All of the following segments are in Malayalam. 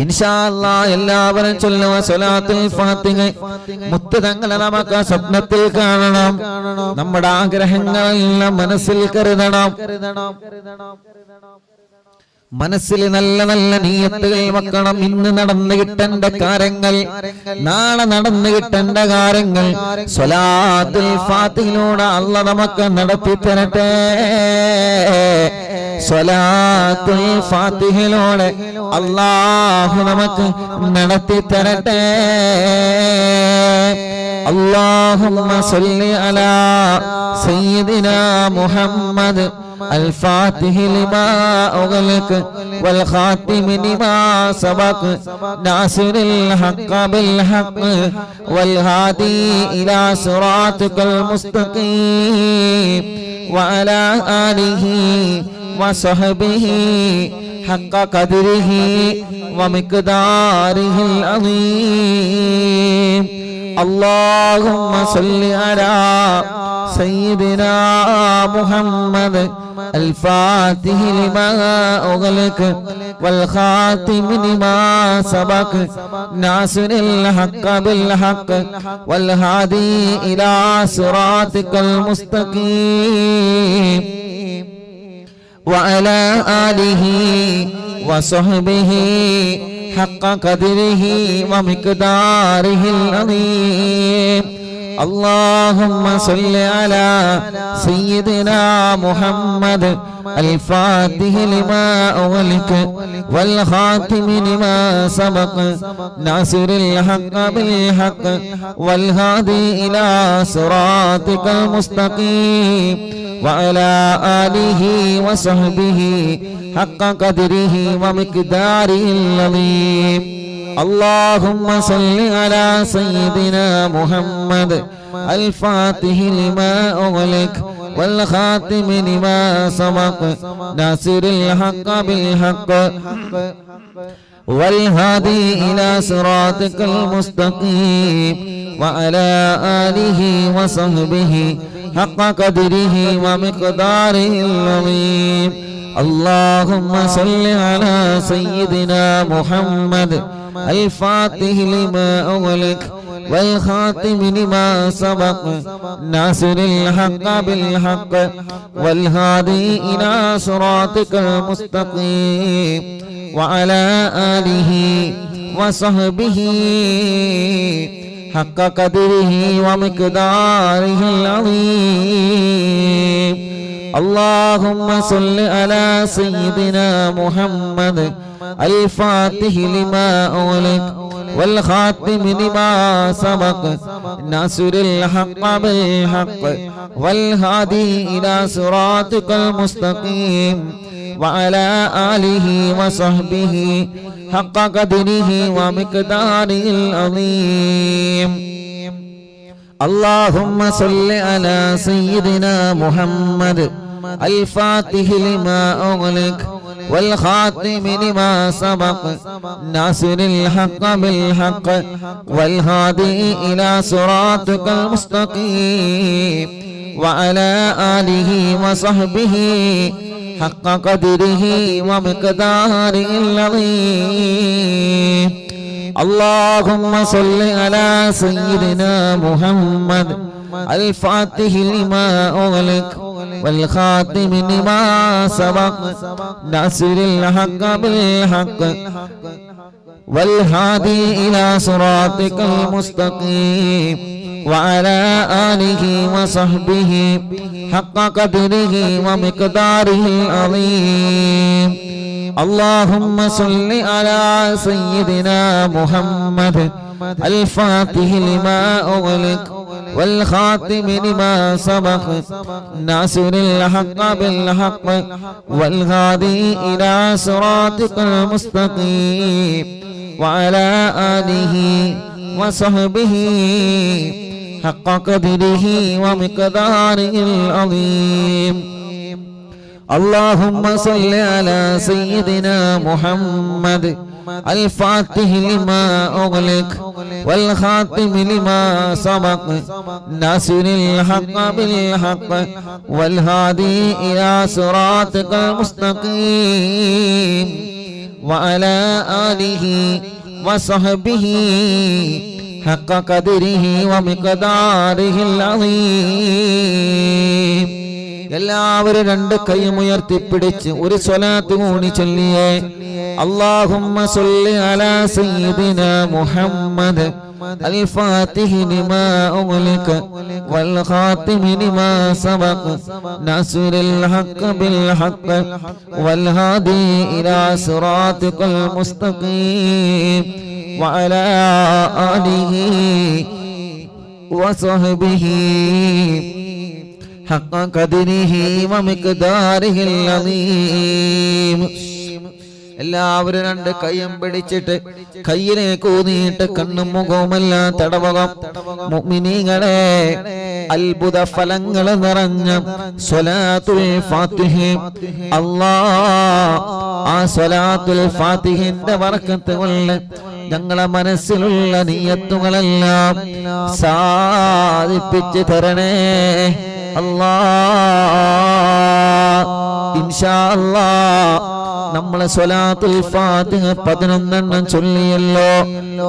ഇൻഷാ അല്ലാഹ് എല്ലാവരും ചൊല്ലുക സ്വലാത്തുൽ ഫാത്തിഹ. മുത്ത് തങ്ങളെ നമുക്ക് സ്വപ്നത്തിൽ കാണണം. നമ്മുടെ ആഗ്രഹങ്ങളെല്ലാം മനസ്സിൽ കരുതണം. മനസ്സിൽ നല്ല നല്ല നിയ്യത്തുകൾ വെക്കണം. ഇന്ന് നടന്നു കിട്ടേണ്ട കാര്യങ്ങൾ, നാളെ നടന്നു കിട്ടേണ്ട കാര്യങ്ങൾ സ്വലാത്തുൽ ഫാത്തിഹയിലൂടെ അല്ലാഹ് നമുക്ക് നടത്തി തരട്ടെ. സ്വലാത്തുൽ ഫാത്തിഹയിലൂടെ അല്ലാഹു നമുക്ക് നടത്തി തരട്ടെ. اللهم صل على سيدنا محمد الفاتح لما أغلق والخاتم لما سبق ناصر الحق بالحق والهادي إلى صراطك المستقيم وعلى آله وصحبه حق قدره ومقداره العظيم. اللهم صل على سيدنا محمد الفاتح لما أغلق والخاتم لما سبق ناصر الحق بالحق والهادي إلى صراطك المستقيم وعلى آله وصحبه حق قدره ومقداره العظيم. اللهم صل على سيدنا محمد الفاتح لما أغلق والخاتم لما سبق ناصر الحق بالحق والهادي إلى صراطك المستقيم وعلى آله وصحبه حق قدره ومقداره العظيم. اللهم صل على سيدنا محمد الفاتح لما أغلق والخاتم لما سبق ناصر الحق بالحق والهادي إلى صراطك المستقيم وعلى آله وصحبه حق قدره ومقداره العظيم. اللهم صل على سيدنا محمد الفاتح لما أغلق والخاتم لما سبق ناصر الحق بالحق والهادي إلى صراطك المستقيم وعلى آله وصحبه حق قدره ومقداره العظيم. اللهم صل على سيدنا محمد الفاتح لما أغلق والخاتم لما سبق ناصر الحق بالحق والهادي إلى صراطك المستقيم وعلى آله وصحبه حق قدره ومقداره العظيم. اللهم صل على سيدنا محمد الفاتح لما أغلق والخاتم لما سبق ناصر الحق بالحق والهادي إلى صراطك المستقيم وعلى آله وصحبه حق قدره ومقداره العظيم. اللهم صل على سيدنا محمد الفاتح لما أغلق والخاتم لما سبق ناصر الحق بالحق والهادي إلى صراطك المستقيم وعلى آله وصحبه حق قدره ومقداره العظيم. اللهم صل على سيدنا محمد الفاتح لما أغلق والخاتم لما سبق ناصر الحق بالحق والهادي إلى صراطك المستقيم وعلى آله وصحبه حق قدره ومقداره العظيم. اللهم صل على سيدنا محمد الفاتح لما أغلق والخاتم لما سبق ناصر الحق بالحق والهادي إلى صراطك المستقيم وعلى آله وصحبه حق قدره ومقداره العظيم. എല്ലാവരും രണ്ട് കൈയും ഉയർത്തിപ്പിടിച്ച് ഒരു സ്വലാത്ത് കൂടി ചൊല്ലിയേ. اللهم صل على سيدنا محمد الفاتح لما أغلق والخاتم لما سبق ناصر الحق بالحق والهادي إلى صراطك المستقيم وعلى آله وصحبه حق قدره ومقداره العظيم. എല്ലാവരും രണ്ട് കൈയും പിടിച്ചിട്ട് കയ്യിലേക്ക് ഊന്നിയിട്ട് കണ്ണും മുഖവുമെല്ലാം തടവുക. മുഅ്മിനീങ്ങളെ, അത്ഭുത ഫലങ്ങൾ നിറഞ്ഞ സ്വലാത്തുൽ ഫാത്തിഹ, ആ സ്വലാത്തുൽ ഫാത്തിഹിന്റെ ബർക്കത്ത് കൊണ്ട് ഞങ്ങളെ മനസ്സിലുള്ള നിയ്യത്തുകളെല്ലാം സാധിപ്പിച്ച് തരണേ അല്ലാഹ്. ഇൻഷാ അല്ലാഹ് നമ്മളെ സ്വലാത്തുൽ ഫാത്തിഹ 11 ചൊല്ലിയല്ലോ.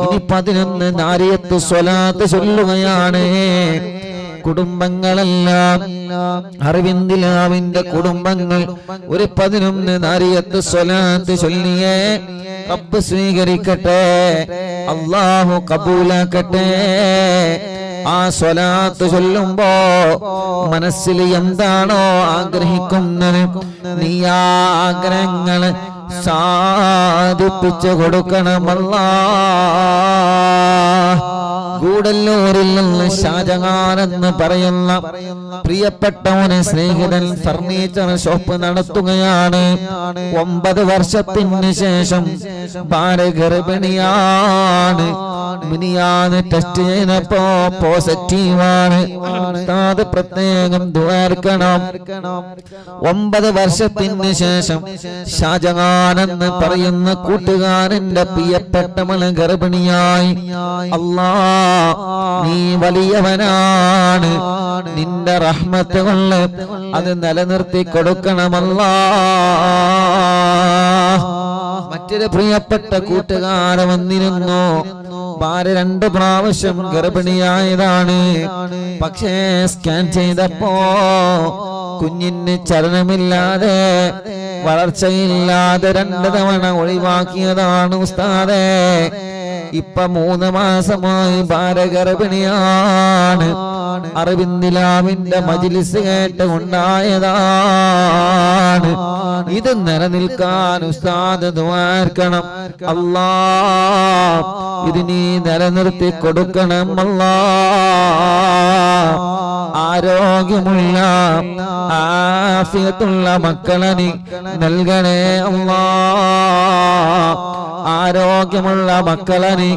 ഇനി 11 നാരിയത്ത് സ്വലാത്ത് ചൊല്ലുകയാണ്. കുടുംബങ്ങളെല്ലാം അരവിന്ദിലാവിന്റെ കുടുംബങ്ങൾ ഒരു 11 നാരിയത്ത് സ്വലാത്ത് ചൊല്ലിയേ. റബ്ബ് സ്വീകരിക്കട്ടെ, അല്ലാഹു കബൂലാക്കട്ടെ. ആ സ്വലാത്ത് ചൊല്ലുമ്പോ മനസ്സിൽ എന്താണോ ആഗ്രഹിക്കുന്നത് നീ ആ ആഗ്രഹങ്ങള് സാധിപ്പിച്ചു കൊടുക്കണമല്ലാഹ്. ഗൂഡല്ലൂരിൽ നിന്ന് ഷാജഹാൻ എന്ന് പറയുന്ന പ്രിയപ്പെട്ടവന് സ്നേഹിതൻ ഫർണിച്ചർ ഷോപ്പ് നടത്തുകയാണ്. 9 വർഷത്തിന് ശേഷം ഭാര്യ ഗർഭിണിയാണ്. മിനിയാന്ന് ടെസ്റ്റ് ചെയ്തപ്പോ പോസിറ്റീവാണ്. അത് പ്രത്യേകം ദുആർക്കണം. 9 വർഷത്തിന് ശേഷം ഷാജഹാൻ എന്ന് പറയുന്ന കൂട്ടുകാരന്റെ പ്രിയപ്പെട്ടവള് ഗർഭിണിയായി. അല്ലാഹ്, നീ വലിയവനാണ്, നിന്റെ റഹ്മത്ത് കൊണ്ട് അത് നിലനിർത്തി കൊടുക്കണമല്ലാഹ്. മറ്റൊരു പ്രിയപ്പെട്ട കൂട്ടുകാരൻ വന്നിരുന്നു. ഭാര്യ 2 പ്രാവശ്യം ഗർഭിണിയായതാണ്. പക്ഷേ സ്കാൻ ചെയ്തപ്പോ കുഞ്ഞിന് ചലനമില്ലാതെ വളർച്ചയില്ലാതെ 2 തവണ ഒഴിവാക്കിയതാണ് ഉസ്താദേ. ഇപ്പൊ 3 മാസമായി ഭാര്യ ഗർഭിണിയാണ്. അരവിന്ദിലാവിന്റെ മജ്ലിസ് കേട്ട് ഉണ്ടായതാണ്. ഇത് നിലനിൽക്കാൻ ഉസ്താദ് ദുആർക്കണം. അല്ലാഹ്, ഇത് നീ നിലനിർത്തി കൊടുക്കണം അല്ലാഹ്. ആരോഗ്യമുള്ള ആഫിയത്തുള്ള മക്കളെ നീ നൽകണേ അല്ലാഹ്. ആരോഗ്യമുള്ള മക്കളെ നീ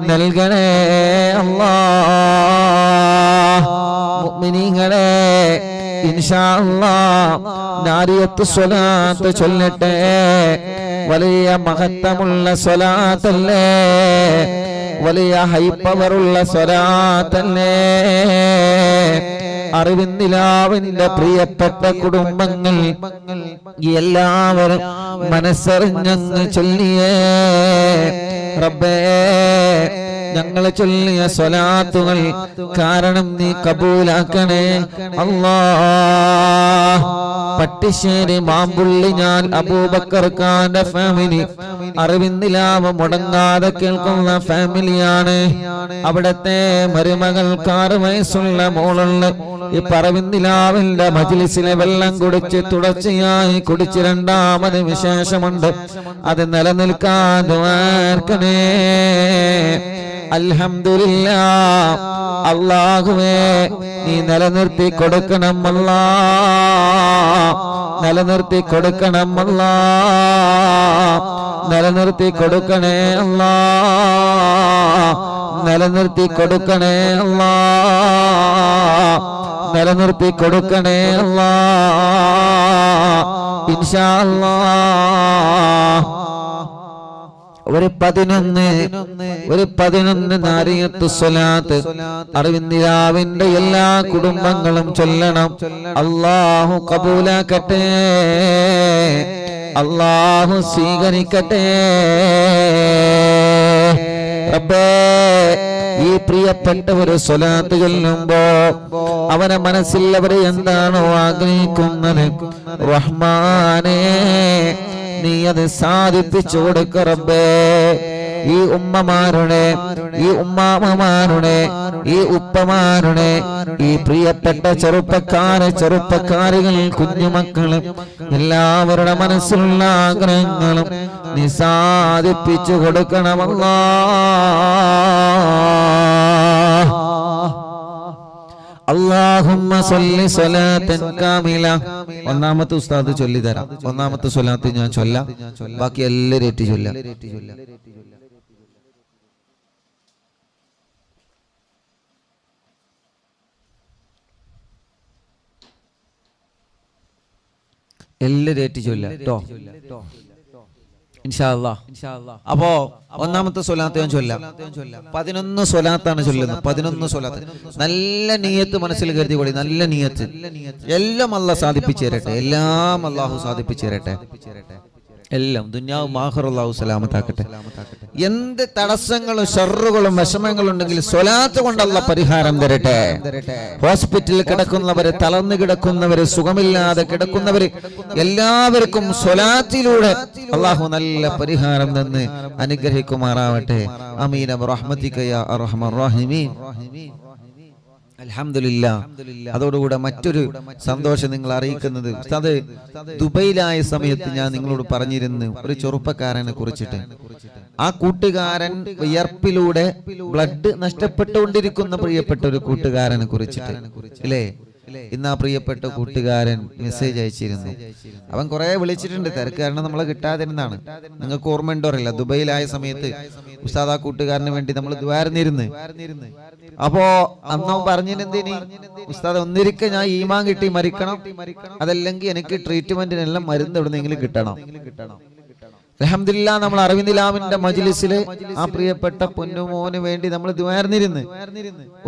നൽകണേ അല്ലാഹ്. മുഅ്മിനീങ്ങളെ, ഇൻഷാ അല്ലാഹ് നാരിയത്ത് സ്വലാത്ത് ചൊല്ലട്ടെ. വലിയ മഹത്വമുള്ള സ്വലാത്തല്ലേ, വലിയ ഹൈപ്പവറുള്ള സ്വലാത്തല്ലേ. അറിവിന്ദിലാവിന്റെ പ്രിയപ്പെട്ട കുടുംബങ്ങൾ എല്ലാവരും മനസ്സറിഞ്ഞങ്ങ് ചൊല്ലിയേ. റബ്ബേ, ഞങ്ങൾ ചൊല്ലിയ സ്വലാത്തുകൾ കാരണം നീ കബൂലാക്കണേ അല്ലാഹ്. പട്ടിശ്ശേരി മാമ്പുള്ളി ഞാൻ അബൂബക്കർ ഖാന്റെ ഫാമിലി അറിവിന്ദിലാവ് മുടങ്ങാതെ കേൾക്കുന്ന ഫാമിലിയാണ്. അവിടത്തെ മരുമകൾക്ക് 6 വയസ്സുള്ള മോളുള്ള ഈ പറവിന്ദിലാവിന്റെ മജ്ലിസിലെ വെള്ളം കുടിച്ച് തുടർച്ചയായി കുടിച്ച് 2ാമത് വിശേഷമുണ്ട്. അത് നിലനിൽക്കാൻ ദുആർക്കണേ. അൽഹംദുലില്ലാഹ്. അല്ലാഹുവേ, നീ നിലനിർത്തി കൊടുക്കണം അല്ലാഹ്. നിലനിർത്തി കൊടുക്കണം അല്ലാഹ്. നിലനിർത്തി കൊടുക്കണേ അല്ലാഹ്. നിലനിർത്തി കൊടുക്കണേ അല്ലാഹ്. നിലനിർത്തി കൊടുക്കണേ അല്ലാഹ്. ഇൻഷാ അല്ലാഹ് ഒരു 11 നാരിയത്ത് സ്വലാത്ത് അറിവിന്ദിലാവിന്റെ എല്ലാ കുടുംബങ്ങളും ചൊല്ലണം. അല്ലാഹു കബൂലാക്കട്ടെ, അല്ലാഹു സ്വീകരിക്കട്ടെ. റബ്ബേ, ഈ പ്രിയപ്പെട്ടവര് സ്വലാത്ത് ചൊല്ലുമ്പോ അവനെ മനസ്സിൽ അവർ എന്താണോ ആഗ്രഹിക്കുന്നത് റഹ്മാനേ നീ അത് സാധിപ്പിച്ചു കൊടുക്ക റബ്ബേ. ഈ ഉമ്മമാരുടെ, ഈ ഉമ്മാമ്മമാരുടെ, ഈ ഉപ്പമാരുടെ, ഈ പ്രിയപ്പെട്ട ചെറുപ്പക്കാരികൾ, കുഞ്ഞുമക്കള് എല്ലാവരുടെ മനസ്സിലുള്ള ആഗ്രഹങ്ങളും നീ സാധിപ്പിച്ചു കൊടുക്കണമല്ലാ. അല്ലാഹുമ്മ സ്വല്ലി സ്വലാത്തൻ കാമില. ഒന്നാമത്തെ ഉസ്താദ് ചൊല്ലി തരാം. ഒന്നാമത്തെ സ്വലാത്ത് ഞാൻ ചൊല്ലാം, ബാക്കി എല്ലാവരും ഏറ്റി ചൊല്ലാം. എല്ലാവരും ഏറ്റി ചൊല്ലാം കേട്ടോ, ഇൻഷാ അല്ലാഹ്. അപ്പോ ഒന്നാമത്തെ സ്വലാത്ത് ഞാൻ ചൊല്ലാം. 11 സ്വലാത്താണ് ചൊല്ലുന്നത്. 11 സ്വലാത്ത്. നല്ല നിയത്ത് മനസ്സിൽ കരുതി കൂടി, നല്ല നിയത്ത്. എല്ലാം അല്ലാഹ് സാധിപ്പിച്ചു തരട്ടെ, എല്ലാം അല്ലാഹു സാധിപ്പിച്ചു തരട്ടെ. എല്ലാം ദുനിയാവും ആഖിറവും അല്ലാഹു സലാമത്താക്കട്ടെ. എന്ത് തടസ്സങ്ങളും ഷർറുകളും വിഷമങ്ങളും ഉണ്ടെങ്കിൽ സ്വലാത്ത് കൊണ്ട് അല്ലാഹ് പരിഹാരം തരട്ടെ. ഹോസ്പിറ്റലിൽ കിടക്കുന്നവര്, തളർന്നു കിടക്കുന്നവര്, സുഖമില്ലാതെ കിടക്കുന്നവര് എല്ലാവർക്കും സ്വലാത്തിലൂടെ അല്ലാഹു നല്ല പരിഹാരം തന്ന് അനുഗ്രഹിക്കുമാറാവട്ടെ. ആമീൻ ബിറഹ്മതിക യാ അർഹമർ റഹീമീൻ. അൽഹംദുലില്ലാഹ്. അതോടുകൂടെ മറ്റൊരു സന്തോഷം നിങ്ങൾ അറിയിക്കുന്നത്, ഉസ്താദ് ദുബൈയിലായ സമയത്ത് ഞാൻ നിങ്ങളോട് പറഞ്ഞിരുന്നു ഒരു ചെറുപ്പക്കാരനെ കുറിച്ചിട്ട്. ആ കൂട്ടുകാരൻ വിയർപ്പിലൂടെ ബ്ലഡ് നഷ്ടപ്പെട്ടുകൊണ്ടിരിക്കുന്ന പ്രിയപ്പെട്ട ഒരു കൂട്ടുകാരനെ കുറിച്ചിട്ട് അല്ലേ? ഇന്ന് ആ പ്രിയപ്പെട്ട കൂട്ടുകാരൻ മെസ്സേജ് അയച്ചിരുന്നു. അവൻ കുറെ വിളിച്ചിട്ടുണ്ട്, തിരക്ക് കാരണം നമ്മളെ കിട്ടാതിരുന്നാണ്. നിങ്ങൾക്ക് ഓർമ്മയുണ്ടോ അറിയില്ല, ദുബൈയിലായ സമയത്ത് ഉസ്താദ് ആ കൂട്ടുകാരന് വേണ്ടി നമ്മൾ ദ്വാരന്നിരുന്ന്. അപ്പോ അന്ന് പറഞ്ഞിനെന്തിനി ഉസ്താദ് ഒന്നിരിക്കെ ഞാൻ ഈമാൻ കിട്ടി മരിക്കണം, അതല്ലെങ്കിൽ എനിക്ക് ട്രീറ്റ്മെന്റിനെല്ലാം മരുന്ന് എവിടുന്നെങ്കിലും കിട്ടണം. അൽഹംദുലില്ലാഹ്, നമ്മൾ അറിവിന്ദിലാമിന്റെ മജ്ലിസില് ആ പ്രിയപ്പെട്ട പൊന്നുമോന് വേണ്ടി നമ്മൾ ദ്വാരന്നിരുന്ന്.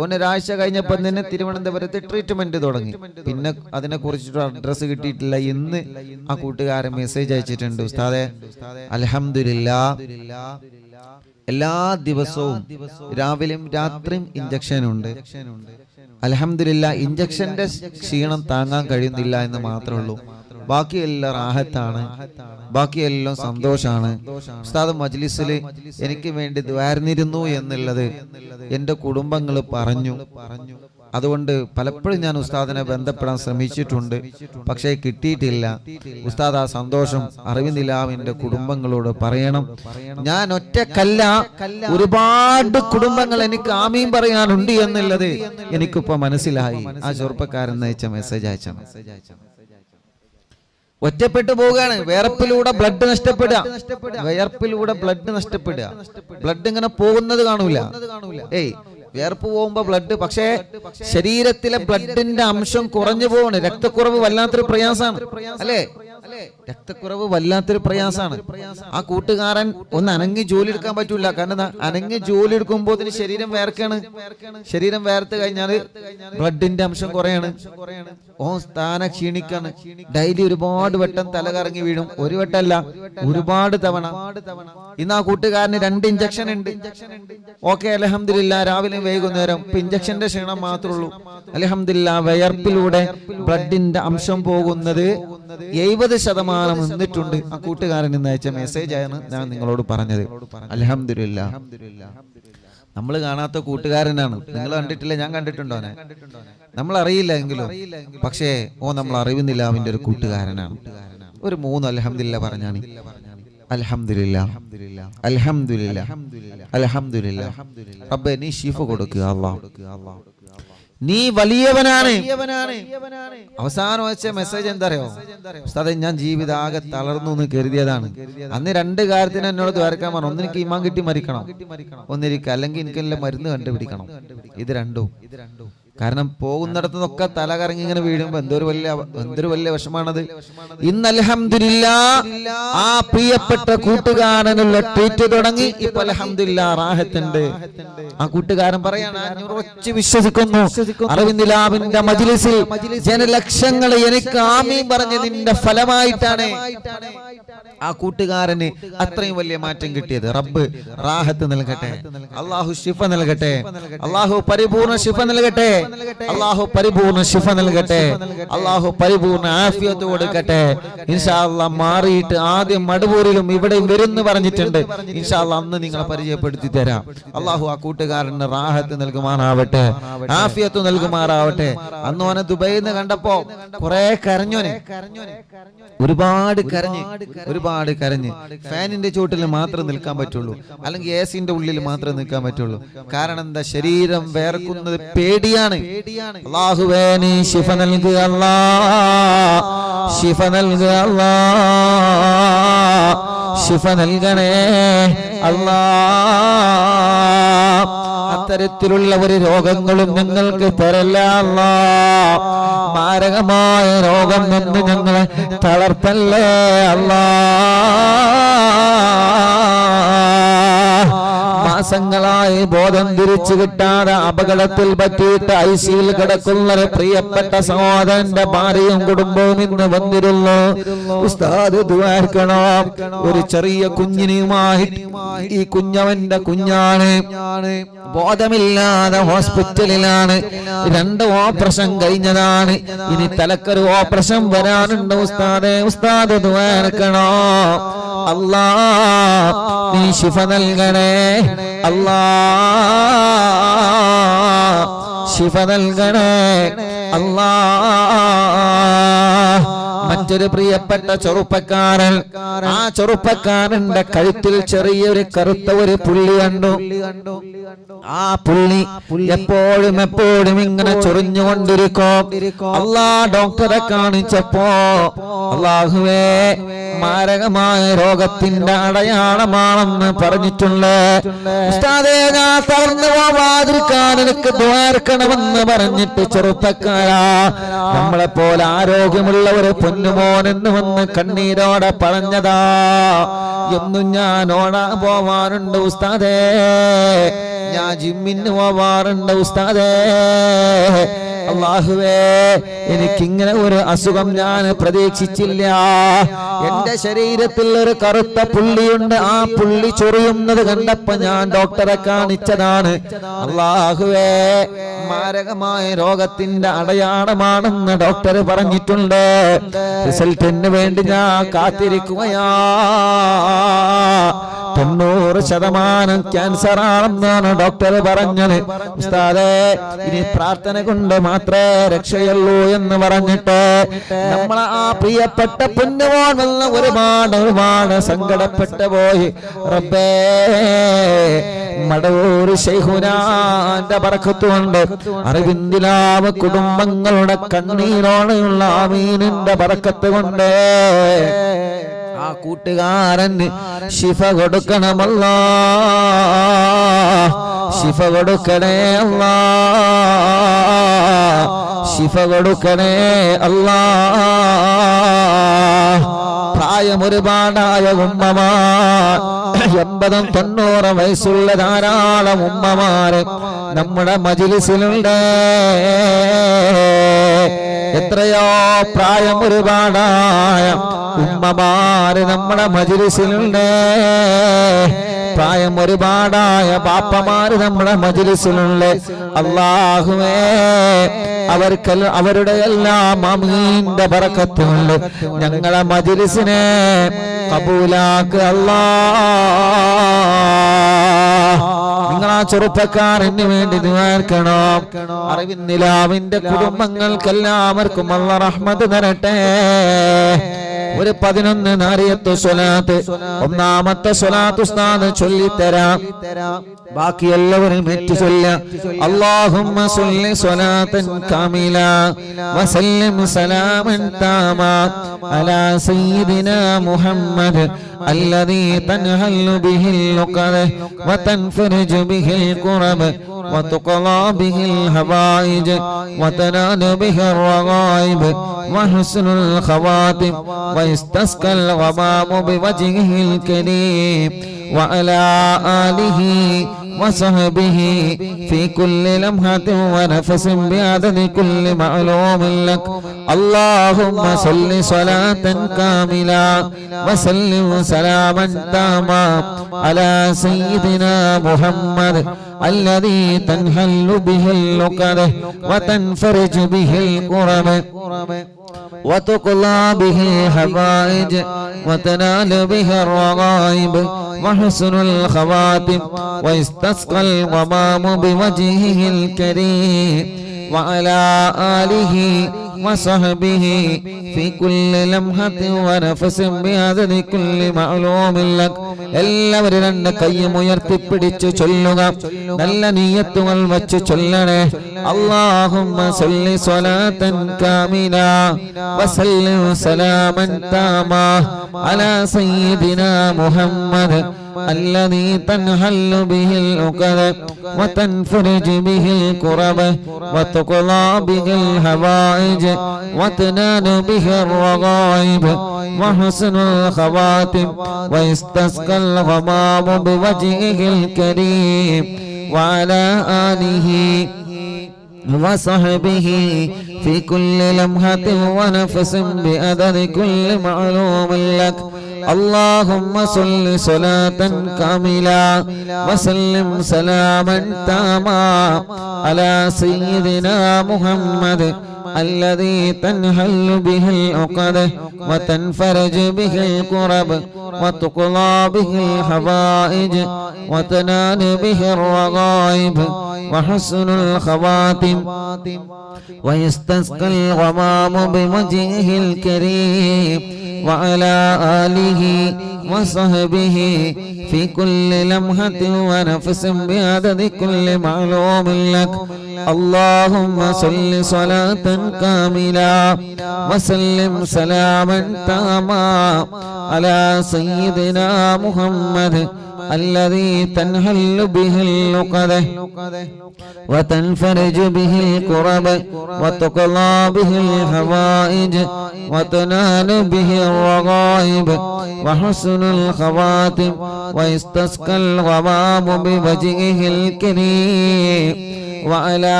ഒരാഴ്ച കഴിഞ്ഞപ്പോൾ തന്നെ തിരുവനന്തപുരത്ത് ട്രീറ്റ്മെന്റ് തുടങ്ങി. പിന്നെ അതിനെ കുറിച്ചിട്ട് അഡ്രസ് കിട്ടിയിട്ടില്ല. ഇന്ന് ആ കൂട്ടുകാരൻ മെസ്സേജ് അയച്ചിട്ടുണ്ട്, ഉസ്താദേ അൽഹംദുലില്ലാഹ് എല്ലാ ദിവസവും രാവിലെയും രാത്രിയും ഇഞ്ചക്ഷൻ ഉണ്ട്. അൽഹംദുലില്ലാഹ് ഇഞ്ചക്ഷന്റെ ക്ഷീണം താങ്ങാൻ കഴിയുന്നില്ല എന്ന് മാത്രമേ ഉള്ളൂ. ബാക്കിയെല്ലാം റാഹത്താണ്, ബാക്കിയെല്ലാം സന്തോഷാണ്. ഉസ്താദ് മജ്ലിസിൽ എനിക്ക് വേണ്ടി ദ്വാരന്നിരുന്നു എന്നുള്ളത് എൻ്റെ കുടുംബങ്ങൾ പറഞ്ഞു. അതുകൊണ്ട് പലപ്പോഴും ഞാൻ ഉസ്താദിനെ ബന്ധപ്പെടാൻ ശ്രമിച്ചിട്ടുണ്ട്, പക്ഷേ കിട്ടിയിട്ടില്ല. ഉസ്താദ് ആ സന്തോഷം അറിവിന്ദിലാവിന്റെ കുടുംബങ്ങളോട് പറയണം. ഞാൻ ഒറ്റക്കല്ല, ഒരുപാട് കുടുംബങ്ങൾ എനിക്ക് ആമീൻ പറയാനുണ്ട് എന്നുള്ളത് എനിക്കിപ്പോ മനസ്സിലായി. ആ ചെറുപ്പക്കാരൻ അയച്ച മെസ്സേജ് അയച്ച ഒറ്റപ്പെട്ടു പോവുകയാണ്. വിയർപ്പിലൂടെ ബ്ലഡ് നഷ്ടപ്പെടുക, വിയർപ്പിലൂടെ ബ്ലഡ് നഷ്ടപ്പെടുക. ബ്ലഡ് ഇങ്ങനെ പോകുന്നത് കാണൂല. വിയർപ്പ് പോകുമ്പോ ബ്ലഡ്, പക്ഷേ ശരീരത്തിലെ ബ്ലഡിന്റെ അംശം കുറഞ്ഞു പോവാണ്. രക്തക്കുറവ് വല്ലാത്തൊരു പ്രയാസമാണ് അല്ലേ? രക്തക്കുറവ് വല്ലാത്തൊരു പ്രയാസമാണ്. ആ കൂട്ടുകാരൻ ഒന്ന് അനങ്ങി ജോലി എടുക്കാൻ പറ്റൂല. കാരണം അനങ്ങി ജോലി എടുക്കുമ്പോ ശരീരം വേർക്കാണ്. ശരീരം വേർത്ത് കഴിഞ്ഞാല് ബ്ലഡിന്റെ അംശം കുറയാണ്. സ്ഥാന ക്ഷീണിക്കാണ്. ഡെയിലി ഒരുപാട് വട്ടം തല കറങ്ങി വീഴും. ഒരു വട്ടമല്ല, ഒരുപാട് തവണ. ഇന്ന് ആ കൂട്ടുകാരന് 2 ഇഞ്ചക്ഷൻ ഉണ്ട്. ഓക്കെ, അൽഹംദുലില്ലാഹ് രാവിലെ വൈകുന്നേരം. ഇപ്പൊ ഇഞ്ചക്ഷന്റെ ക്ഷീണം മാത്രമേ ഉള്ളൂ. അൽഹംദുലില്ലാഹ് വിയർപ്പിലൂടെ ബ്ലഡിന്റെ അംശം പോകുന്നത് 70% നിന്നിട്ടുണ്ട്. ആ കൂട്ടുകാരൻ ഇന്ന് അയച്ച മെസ്സേജ് ആണ് ഞാൻ നിങ്ങളോട് പറഞ്ഞത്. അൽഹംദുലില്ലാഹ്. നമ്മൾ കാണാത്ത കൂട്ടുകാരനാണ്. നിങ്ങൾ കണ്ടിട്ടില്ല, ഞാൻ കണ്ടിട്ടുണ്ടോ? നമ്മൾ അറിയില്ല എങ്കിലും, പക്ഷേ നമ്മൾ അറിവിന്ദിലാവിന്റെ ഒരു കൂട്ടുകാരനാണ്. ഒരു 3 അൽഹംദുലില്ലാഹ് പറഞ്ഞാണ്. അൽഹംദുലില്ലാഹ്, അൽഹംദുലില്ലാഹ്, അൽഹംദുലില്ലാഹ്. റബ്ബേ നീ ശിഫ കൊടുക്കുക അല്ലാഹ്, നീ വലിയവനാണ്. അവസാനം വെച്ച മെസ്സേജ് എന്താ അറിയോ? ഉസ്താദേ ഞാൻ ജീവിതാകെ തളർന്നു എന്ന് കരുതിയതാണ്. അന്ന് 2 കാര്യത്തിന് എന്നോട് ദ്വാരക്കാൻ പറഞ്ഞു. ഒന്നെനിക്ക് ഈമാൻ കിട്ടി മരിക്കണം, ഒന്നിരിക്കുക, അല്ലെങ്കിൽ എനിക്ക് എല്ലാം മരുന്ന് കണ്ടുപിടിക്കണം. ഇത് രണ്ടും കാരണം പോകുന്നിടത്തു നിന്നൊക്കെ തല കറങ്ങി ഇങ്ങനെ വീഴുമ്പോ എന്തൊരു വലിയ വിഷമാണത്. ഇന്ന് അൽഹംദുലില്ലാഹ് ആ പ്രിയപ്പെട്ട കൂട്ടുകാരനുള്ള ട്രീറ്റ് തുടങ്ങി. ഇപ്പൊ അൽഹംദുലില്ലാഹ് റാഹത്തുണ്ട്. ആ കൂട്ടുകാരൻ പറയാണ്, ഞാൻ ഉറച്ചു വിശ്വസിക്കുന്നു അരവിന്ദ് ലാബിന്റെ മജ്ലിസിൽ ജനലക്ഷങ്ങൾ എനിക്ക് ആമീൻ പറഞ്ഞതിന്റെ ഫലമായിട്ടാണ് ആ കൂട്ടുകാരന് അത്രയും വലിയ മാറ്റം കിട്ടിയത്. റബ്ബ് റാഹത്ത് നൽകട്ടെ, അള്ളാഹു ശിഫ നൽകട്ടെ, അള്ളാഹു പരിപൂർണ ശിഫ നൽകട്ടെ, അള്ളാഹു പരിപൂർണ ശിഫ നൽകട്ടെ, അള്ളാഹു പരിപൂർണ ആഫിയത്ത് കൊടുക്കട്ടെ. ഇൻഷാ അല്ലാഹ് മാറിയിട്ട് ആദ്യം മടവൂരിലും ഇവിടെയും വരുന്നു പറഞ്ഞിട്ടുണ്ട്. ഇൻഷാ അല്ലാഹ് അന്ന് നിങ്ങളെ പരിചയപ്പെടുത്തി തരാം. അള്ളാഹു ആ കൂട്ടുകാരന് റാഹത്ത് നൽകുമാറാവട്ടെ, ആഫിയത്ത് നൽകുമാറാവട്ടെ. അന്ന് ഓനെ ദുബൈയിൽ നിന്ന് കണ്ടപ്പോ കുറെ കരഞ്ഞോനെ, ഒരുപാട് കരഞ്ഞ് ഫാനിന്റെ ചോട്ടിൽ മാത്രം നിൽക്കാൻ പറ്റുള്ളൂ, അല്ലെങ്കിൽ എസിന്റെ ഉള്ളിൽ മാത്രം നിൽക്കാൻ പറ്റുള്ളൂ. കാരണം എന്താ, ശരീരം വേർക്കുന്നത് പേടിയാണ്. അല്ലാഹുവേ നീ ശിഫ നൽകുക അല്ലാഹ്, ശിഫ നൽകുക അല്ലാഹ്, ശിഫ നൽകണേ അല്ലാഹ്. അത്തരത്തിലുള്ള ഒരു രോഗങ്ങളും ഞങ്ങൾക്ക് തരല്ല അല്ലാഹ്. മാരകമായ രോഗം നിന്ന് ഞങ്ങളെ തളർത്തല്ലേ അല്ലാഹ്. മാസങ്ങളായി ബോധം തിരിച്ചു കിട്ടാതെ അപകടത്തിൽ പറ്റിയിട്ട് ഐസിയിൽ കിടക്കുന്ന പ്രിയപ്പെട്ട സഹോദരന്റെ ഭാര്യയും കുടുംബവും ഇന്ന് വന്നിരുന്നു. ഉസ്താദ് ദുആർക്കണം. ഒരു ചെറിയ കുഞ്ഞിനുമായി, ഈ കുഞ്ഞവന്റെ കുഞ്ഞാണ്, ബോധമില്ലാതെ ഹോസ്പിറ്റലിലാണ്. 2 ഓപ്പറേഷൻ കഴിഞ്ഞതാണ്, ഇനി തലക്കൊരു ഓപ്പറേഷൻ വരാനുണ്ട്. ഉസ്താദ് ദുആർക്കണം. അല്ലാഹ് നീ ശിഫ നൽകണേ അല്ലാഹ്, ശിഫ നൽകണേ അല്ലാഹ്. മറ്റൊരു പ്രിയപ്പെട്ട ചെറുപ്പക്കാരൻ, ആ ചെറുപ്പക്കാരന്റെ കഴുത്തിൽ ചെറിയൊരു കറുത്ത ഒരു പുള്ളി കണ്ടു. ആ പുള്ളി എപ്പോഴും ഇങ്ങനെ ചൊറിഞ്ഞുകൊണ്ടിരിക്കും. അല്ലാഹ് ഡോക്ടറെ കാണിച്ചപ്പോ അല്ലാഹുവേ മാരകമായ രോഗത്തിന്റെ അടയാളമാണെന്ന് പറഞ്ഞിട്ടുണ്ട്. ഉസ്താദേ ഞാൻ തളർന്നു പോവാതിരിക്കാൻ എനിക്ക് ദ്വാരക്കണമെന്ന് പറഞ്ഞിട്ട് ചെറുപ്പക്കാരാ, നമ്മളെ പോലെ ആരോഗ്യമുള്ള ഒരു പൊന്നുമോനെന്ന് വന്ന് കണ്ണീരോടെ പറഞ്ഞതാ. എന്നും ഞാൻ ഓടാൻ പോവാറുണ്ട് ഉസ്താദേ, ഞാൻ ജിമ്മിന് പോവാറുണ്ട് ഉസ്താദേ. അല്ലാഹുവേ എനിക്കിങ്ങനെ ഒരു അസുഖം ഞാൻ പ്രതീക്ഷിച്ചില്ല. എന്റെ ശരീരത്തിൽ ഒരു കറുത്ത പുള്ളിയുണ്ട്, ആ പുള്ളി ചൊറിയുന്നത് കണ്ടപ്പോ ഞാൻ ഡോക്ടറെ കാണിച്ചതാണ്. അല്ലാഹുവേ മാരകമായ രോഗത്തിന്റെ അടയാളമാണെന്ന് ഡോക്ടർ പറഞ്ഞിട്ടുണ്ട്. റിസൾട്ടിന് വേണ്ടി ഞാൻ കാത്തിരിക്കുകയാ. 90% ക്യാൻസർ ആണെന്നാണ് ഡോക്ടർ പറഞ്ഞത്. ഉസ്താദേ ഇനി പ്രാർത്ഥന കൊണ്ട് മാത്രമേ രക്ഷയുള്ളൂ എന്ന് പറഞ്ഞിട്ട് നമ്മളെ ആ പ്രിയപ്പെട്ട പൊന്നുമോനെന്ന് ഒരുപാട് സങ്കടപ്പെട്ടു പോയി. റബ്ബേ മടവൂർ ശൈഖുനാന്റെ ബറക്കത്ത് കൊണ്ട് അരവിന്ദ് ലാബ് കുടുംബങ്ങളുടെ കണ്ണീരോടെയുള്ള ആമീനിന്റെ ബറക്കത്ത് കൊണ്ട് ആ കൂട്ടുകാരന് ശിഫ കൊടുക്കണമല്ലാ, ശിഫ കൊടുക്കണേ അല്ലാ, ശിഫ കൊടുക്കണേ അല്ലാ. പ്രായം ഒരുപാടായ ഉമ്മമാർ, 80-90 വയസ്സുള്ള ധാരാളം ഉമ്മമാര് നമ്മുടെ മജ്ലിസിലുണ്ട്. എത്രയോ പ്രായം ഒരുപാടായ ഉമ്മമാര് നമ്മുടെ മജ്ലിസിലുണ്ട്. പ്രായം ഒരുപാടായ ബാപ്പമാര് നമ്മുടെ മജ്ലിസിലുണ്ട്. അല്ലാഹുവേ അവരുടെ എല്ലാം ആമീന്റെ ബറക്കത്ത് കൊണ്ട് ഞങ്ങളെ മജ്ലിസിനെ കബൂലാക്ക് അല്ലാഹ്. നിങ്ങളാ ചെറുപ്പക്കാരന് വേണ്ടി ദുആർക്കണം. അരവിന്ദ് ലാബിന്റെ കുടുംബങ്ങൾക്കെല്ലാവർക്കും അല്ലാഹ് റഹ്മത്ത് തരട്ടെ. ഒരു 11 നാരിയത്ത് സ്വലാത്ത്, ഒന്നാമത്തെ സ്വലാത്ത് ഉസ്താദ് ചൊല്ലിത്തരാം, ബാക്കി എല്ലാവരും ഏറ്റു ചൊല്ലാം. അല്ലാഹുമ്മ സ്വല്ലി സ്വലാത്തൻ കാമില വസല്ലിം സലാമൻ താമ അലാ സയ്യിദിനാ മുഹമ്മദ് الذي تنهل به اللقد وتنفرج به الكرب وتقضى به الحوائج وتنال به الرغائب وحسن الخواتم ويستسقى الغمام بوجهه الكريم وعلى آله وصحبه في كل لمحة ونفس بعدد كل معلوم لك. اللهم صل صلاة كاملة وسلم سلاما تاما على سيدنا محمد الذي تنحل به اللقد وتنفرج به الكرب وتقضى به الحوائج وتنال به الرغائب وحسن الخواتم ويستسقى الغمام بوجهه الكريم وعلى آله وصحبه في كل لمحة ونفس بعدد كل معلوم لك. എല്ലാവരും രണ്ട് കൈയും ഉയർത്തിപ്പിടിച്ച് ചൊല്ലുക. നല്ല നിയ്യത്തുകൾ വച്ച് ചൊല്ലണേ. اللهم صل صلاة كاملة وسلم سلاما تاما على سيدنا محمد الذي تنحل به العقد وتنفرج به الكرب وتقضى به الحوائج وتنال به الرغائب وحسن الخواتم ويستسقى الغمام بوجهه الكريم وعلى آله وصحبه في كل لمحة ونفس بعدد كل معلوم لك. اللهم صل صلاة كاملة وسلم سلاما تاما على سيدنا محمد الذي تنحل به العقد وتنفرج به الكرب وتقضى به الحوائج وتنال به الرغائب وحسن الخواتم ويستسقى الغمام بوجهه الكريم وعلى آله وصحبه في كل لمحة ونفس بعدد كل معلوم لك. اللهم صل صلاة كاملة وسلم سلاما تاما على سيدنا محمد الذي تنحل به اللقد وتنفرج به الكرب وتقضى به الحوائج وتنال به الرغائب وحسن الخواتم ويستسقى الغمام بوجهه الكريم وعلى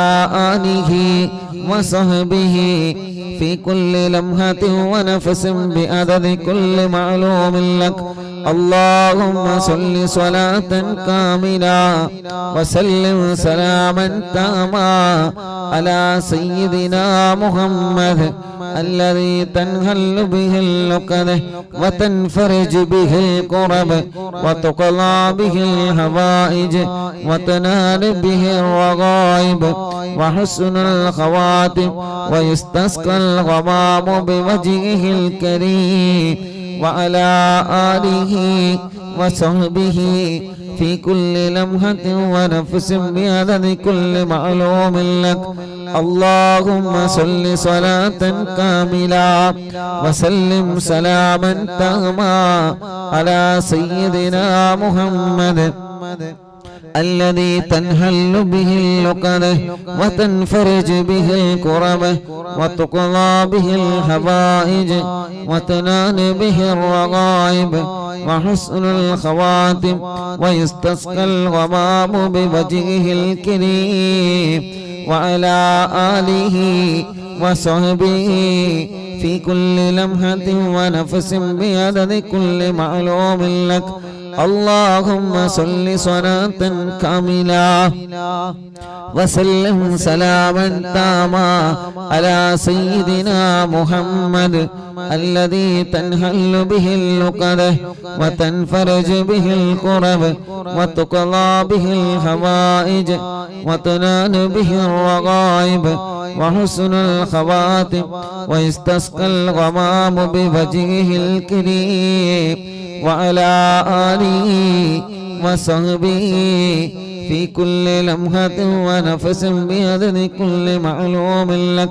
آله وصحبه في كل لمحة ونفس بعدد كل معلوم لك. اللهم صل صلاة كاملة وسلم سلاما تاما على سيدنا محمد الذي تنحل به اللقد وتنفرج به الكرب وتقضى به الحوائج وتنال به الرغائب وحسن الخواتم ويستسقى الغمام بوجهه الكريم وعلى آله وصحبه في كل لمحة ونفس بعدد كل معلوم لك. اللهم صل صلاة كاملة وسلم سلاما تاما على سيدنا محمد الذي تنحل به اللقد وتنفرج به الكرب وتقضى به الحوائج وتنال به الرغائب وحسن الخواتم ويستسقى الغمام بوجهه الكريم وعلى آله وصحبه في كل لمحة ونفس بعدد كل معلوم لك. اللهم صل صلاة كاملة وسلم سلاما تاما على سيدنا محمد الذي تنحل به اللقد وتنفرج به الكرب وتقضى به الحوائج وتنال به الرغائب وحسن الخواتم ويستسقى الغمام بوجهه الكريم وعلى آله وصحبه في كل لمحة ونفس بعدد كل معلوم لك.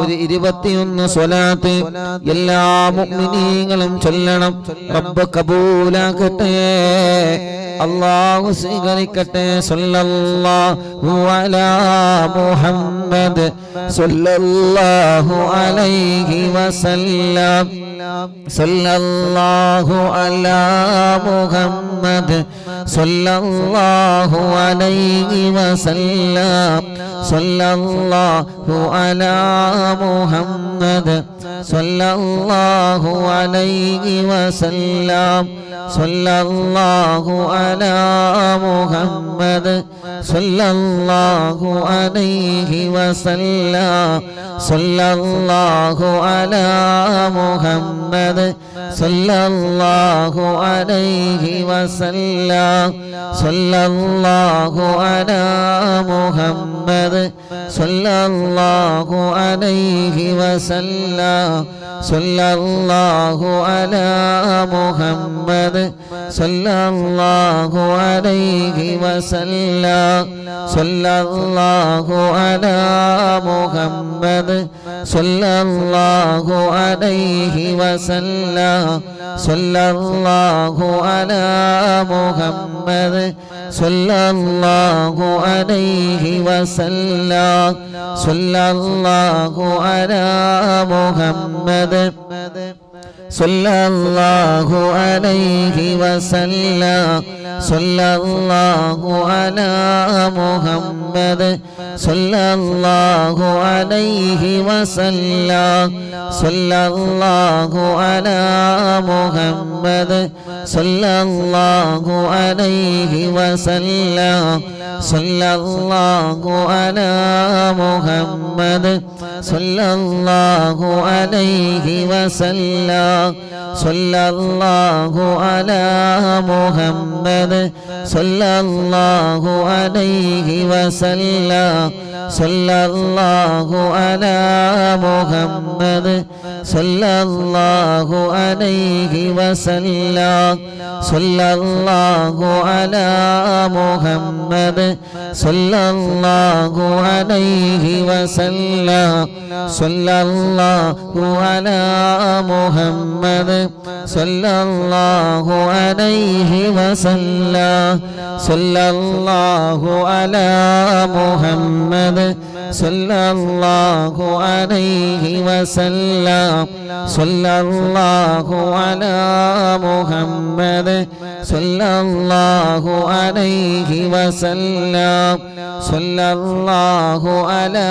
ഒരു 21 സ്വലാത്ത് എല്ലാ മുഅ്മിനീങ്ങളും ചൊല്ലണം. റബ്ബ് കബൂലാക്കട്ടെ, അല്ലാഹു സ്വീകരിക്കട്ടെ. സല്ലല്ലാഹു അലാ മുഹമ്മദ് സല്ലല്ലാഹു അലൈഹി വസല്ലം. സല്ലല്ലാഹു അലാ മുഹമ്മദ് സല്ലല്ലാഹു അലൈഹി വസല്ലം. സല്ലല്ലാഹു അലാ മുഹമ്മദ് സല്ലല്ലാഹു അലൈഹി വസല്ലം. സല്ലല്ലാഹു അലാ മുഹമ്മദ് സല്ലല്ലാഹു അലൈഹി വസല്ലം. സല്ലല്ലാഹു അലാ മുഹമ്മദ് സല്ലല്ലാഹു അലൈഹി വസല്ലം. സല്ലല്ലാഹു അലാ മുഹമ്മദ് സല്ലല്ലാഹു അലൈഹി വസല്ലം. സല്ലല്ലാഹു അലാ മുഹമ്മദ് സല്ലല്ലാഹു അലൈഹി വസല്ലം. സല്ലല്ലാഹു അലാ മുഹമ്മദ് സല്ലല്ലാഹു അലൈഹി വസല്ലം. സല്ലല്ലാഹു അലാ മുഹമ്മദ് സല്ലല്ലാഹു അലൈഹി വസല്ലം. സല്ലല്ലാഹു അലാ മുഹമ്മദ് സല്ലല്ലാഹു അലൈഹി വസല്ലം. സല്ലല്ലാഹു അലാ മുഹമ്മദ് സല്ലല്ലാഹു അലൈഹി വസല്ലം. സല്ലല്ലാഹു അലാ മുഹമ്മദ് സല്ലല്ലാഹു അലൈഹി വസല്ലം. സല്ലല്ലാഹു അലാ മുഹമ്മദ് സല്ലല്ലാഹു അലൈഹി വസല്ലം. സല്ലല്ലാഹു അലാ മുഹമ്മദ് സല്ലല്ലാഹു അലൈഹി വസല്ലം. സല്ലല്ലാഹു അലാ മുഹമ്മദ് സല്ലല്ലാഹു അലൈഹി വസല്ലം. സല്ലല്ലാഹു അലാ മുഹമ്മദ് സല്ലല്ലാഹു അലൈഹി വസല്ലം. സല്ലല്ലാഹു അലാ മുഹമ്മദ് സല്ലല്ലാഹു അലൈഹി വസല്ലം. സല്ലല്ലാഹു അലാ മുഹമ്മദ് സല്ലല്ലാഹു അലൈഹി വസല്ലം. സല്ലല്ലാഹു അലാ മുഹമ്മദ് സല്ലല്ലാഹു അലൈഹി വസല്ലം. സല്ലല്ലാഹു അലാ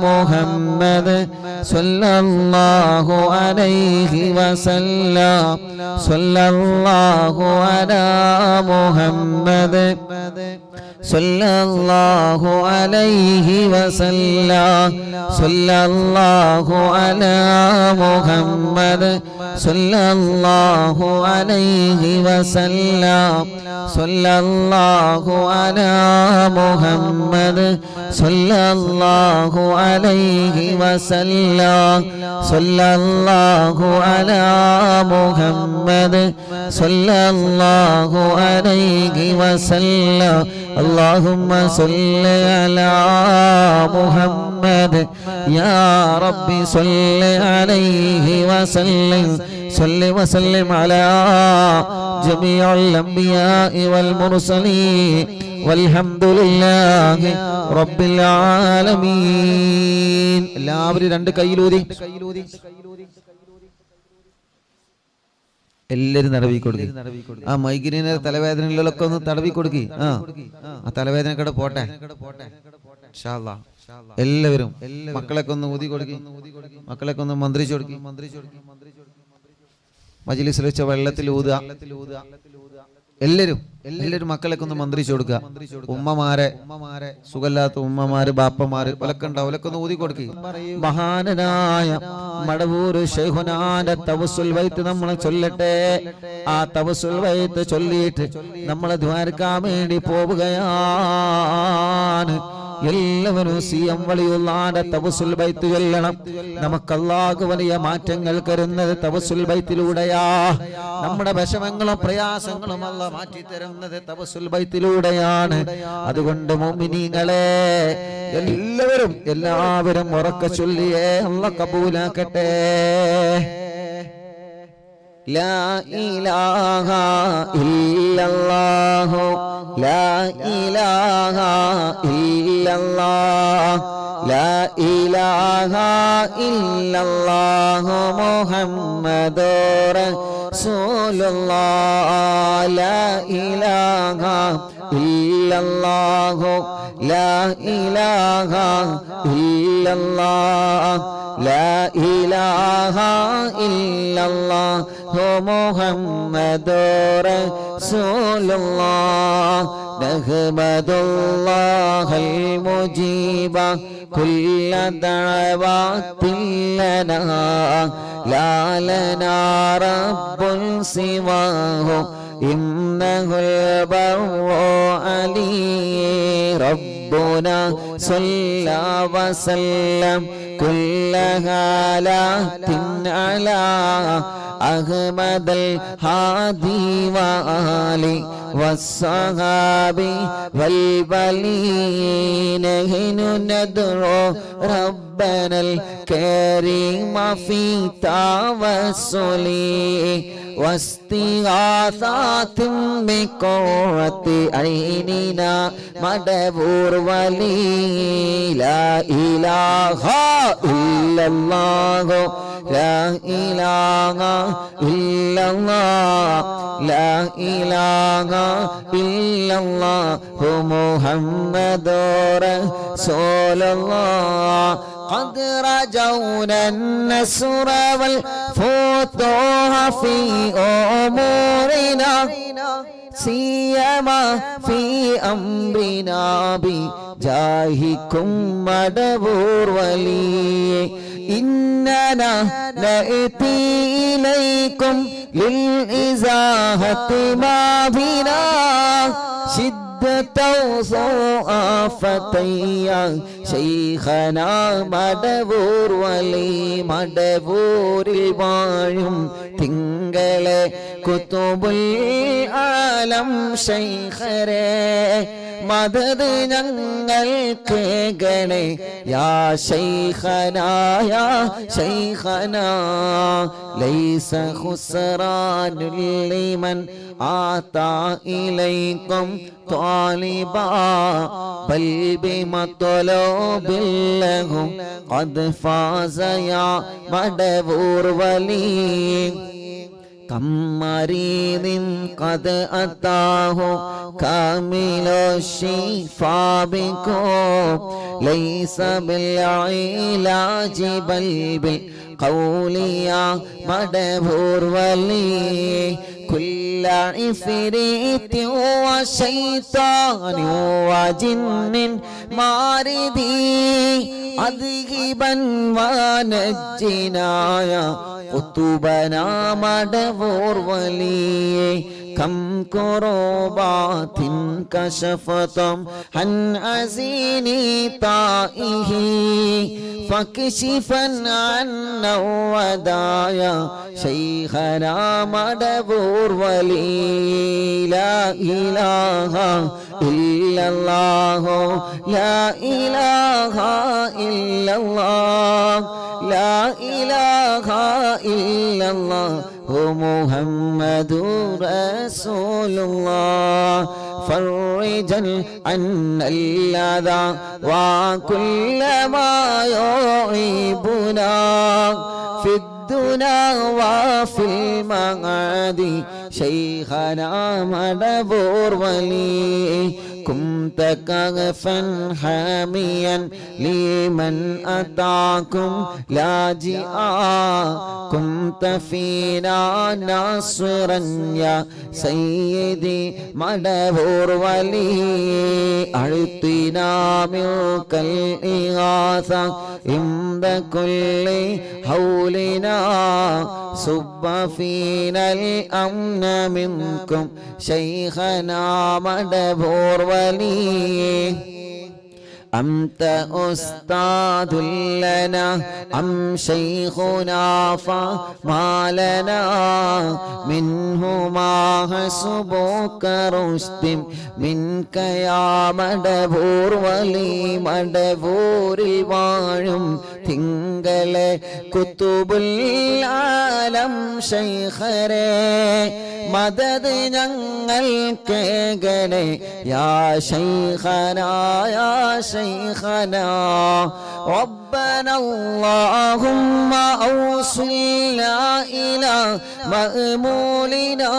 മുഹമ്മദ് സല്ലല്ലാഹു അലൈഹി വസല്ലം. സല്ലല്ലാഹു അലാ മുഹമ്മദ് സല്ലല്ലാഹു അലൈഹി വസല്ലം. സല്ലല്ലാഹു അലാ മുഹമ്മദ് സല്ലല്ലാഹു അലൈഹി വസല്ലം. സല്ലല്ലാഹു അലാ മുഹമ്മദ് സല്ലല്ലാഹു അലൈഹി വസല്ലം. സല്ലല്ലാഹു അലാ മുഹമ്മദ് സല്ലല്ലാഹു അലൈഹി വസല്ലം. اللهم صل على محمد يا ربي صل عليه وسلم. صل وسلم على جميع الأنبياء والمرسلين والحمد لله رب العالمين. എല്ലാവരും രണ്ട് കൈയിലൂതി എല്ലാരും തടവി കൊടുക്കി. ആ മൈഗ്രീന് തലവേദനകളിലൊക്കെ ഒന്ന് തടവി കൊടുക്കി. ആ തലവേദനക്കടെ പോട്ടെ. എല്ലാവരും മക്കളൊക്കെ ഒന്ന് ഊതി കൊടുക്കി, മക്കളൊക്കെ ഒന്ന് മന്ത്രിച്ചു കൊടുക്കി. മജ്‌ലിസിൽ വെച്ച വെള്ളത്തിൽ ഊതുക. എല്ലാരും മക്കളൊക്കെ ഒന്ന് മന്ത്രിച്ചു കൊടുക്കുക. ഉമ്മമാരെ സുഖല്ലാത്ത ഉമ്മമാര് ബാപ്പമാര് ഒലക്കെ ഉണ്ടാവും, ഒലക്കെ ഒന്ന് ഊതി കൊടുക്കുക. മഹാനായ മടവൂര് ശൈഖുനാന്റെ തവസ്സുൽ ബൈത്ത് നമ്മൾ ചൊല്ലട്ടെ. ആ തവസ്സുൽ ബൈത്ത് ചൊല്ലിയിട്ട് നമ്മൾ ദ്വാരക്കാൻ വേണ്ടി പോവുകയാണ്. എല്ലാവരും സിയം വലിയുള്ളാന്റെ തവസ്സുൽ ബൈത്ത് ചൊല്ലണം. നമുക്ക് അല്ലാഹു വലിയ മാറ്റങ്ങൾ തരുന്നത് തവസ്സുൽ ബൈത്തിലൂടെയാ. നമ്മുടെ വിഷമങ്ങളും പ്രയാസങ്ങളും അല്ലാഹ് മാറ്റി തരുന്നത് തവസ്സുൽ ബൈത്തിലൂടെയാണ്. അതുകൊണ്ട് മുഅ്മിനീങ്ങളെ എല്ലാവരും ഉറക്കെ ചൊല്ലിയേ അല്ലാഹ് കബൂലാക്കട്ടെ. لا إله إلا الله لا إله إلا الله لا إله إلا الله محمد رسول الله لا إله إلا الله لا إله إلا الله لا إله إلا الله محمد رسول الله نحمد الله المجيب كل دعوات لنا لا لنا رب سواه إنه البر علي ربنا صلى وسلم كل حالات على أحمد الهادي وآله والصحابي والبلين نحن ندعو ربنا الكريم في توسلي واستغاثات بقرة عيننا مدبور ولي لا إله إلا الله لا إله إلا الله لا إله إلا الله محمد رسول الله قد رجونا النصر والفتوح في أمورنا سيما في أمرنا بجاهكم مدبور ولي إننا نأتي إليكم للإزاحة ما بنا شدة وصوافة شيخنا مدبور ولي مدبور البايم തിങ്കളെ കുതുബുൽ ആലം ശൈഖരേ മദദ് ഞങ്ങൾക്ക് ഗണേ യാ ശൈഖനാ യാ ശൈഖനാ ലൈസ ഖുസ്റാനുൽ ലിമൻ ആതാ ഇലൈക്കും ത്വാലിബാ ബൽ ബിമത്ലൂബിൽ ലഹും ഖദ് ഫാസ യാ മദബൂർ വലി كم مريض قد أتاه كامل الشفاء بكم ليس بالعلاج بل بالقول يا مدبور ولي كل عفريت وشيطان وجن ماردي أذهبا ونجنا يا قطبنا مدبور ولي كم كربات كشفتم عن أزيني طائه فاكشفا عنا ودايا شيخنا مدبور ولي لا إله إلا الله لا إله إلا الله لا إله إلا الله محمد رسول الله فرجا عنا الأذى وكل ما يعيبنا في الدنيا وفي المعاد شيخنا مدبور ولي كنت كغفا حاميا لمن أتاكم لاجئا كنت فينا ناصرا يا سيدي مدبور ولي أعطنا منك الإغاثة عند كل حولنا صب فينا الأمن منكم شيخنا مدبور ولي أنت أستاذ لنا أم شيخنا فما لنا منه ما حسبك رشد منك يا മടവൂർ വലി മടവൂരിൽ വാഴും തിങ്കളെ കുത്തുബുൽ ആലം ശൈഖരേ മദദ് ഞങ്ങൾക്കേകണേ യാ ശൈഖനാ യാ ശൈഖനാ ربنا اللهم أوصلنا إلى مأمولنا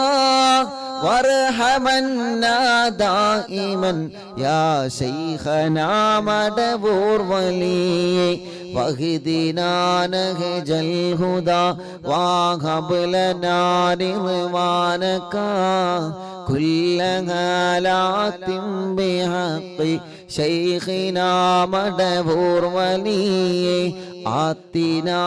وارحمنا دائما يا شيخنا مدبور ولي واهدنا نهج الهدى وهب لنا رضوانك كل هالات بحق شيخنا مدبور ولي آتنا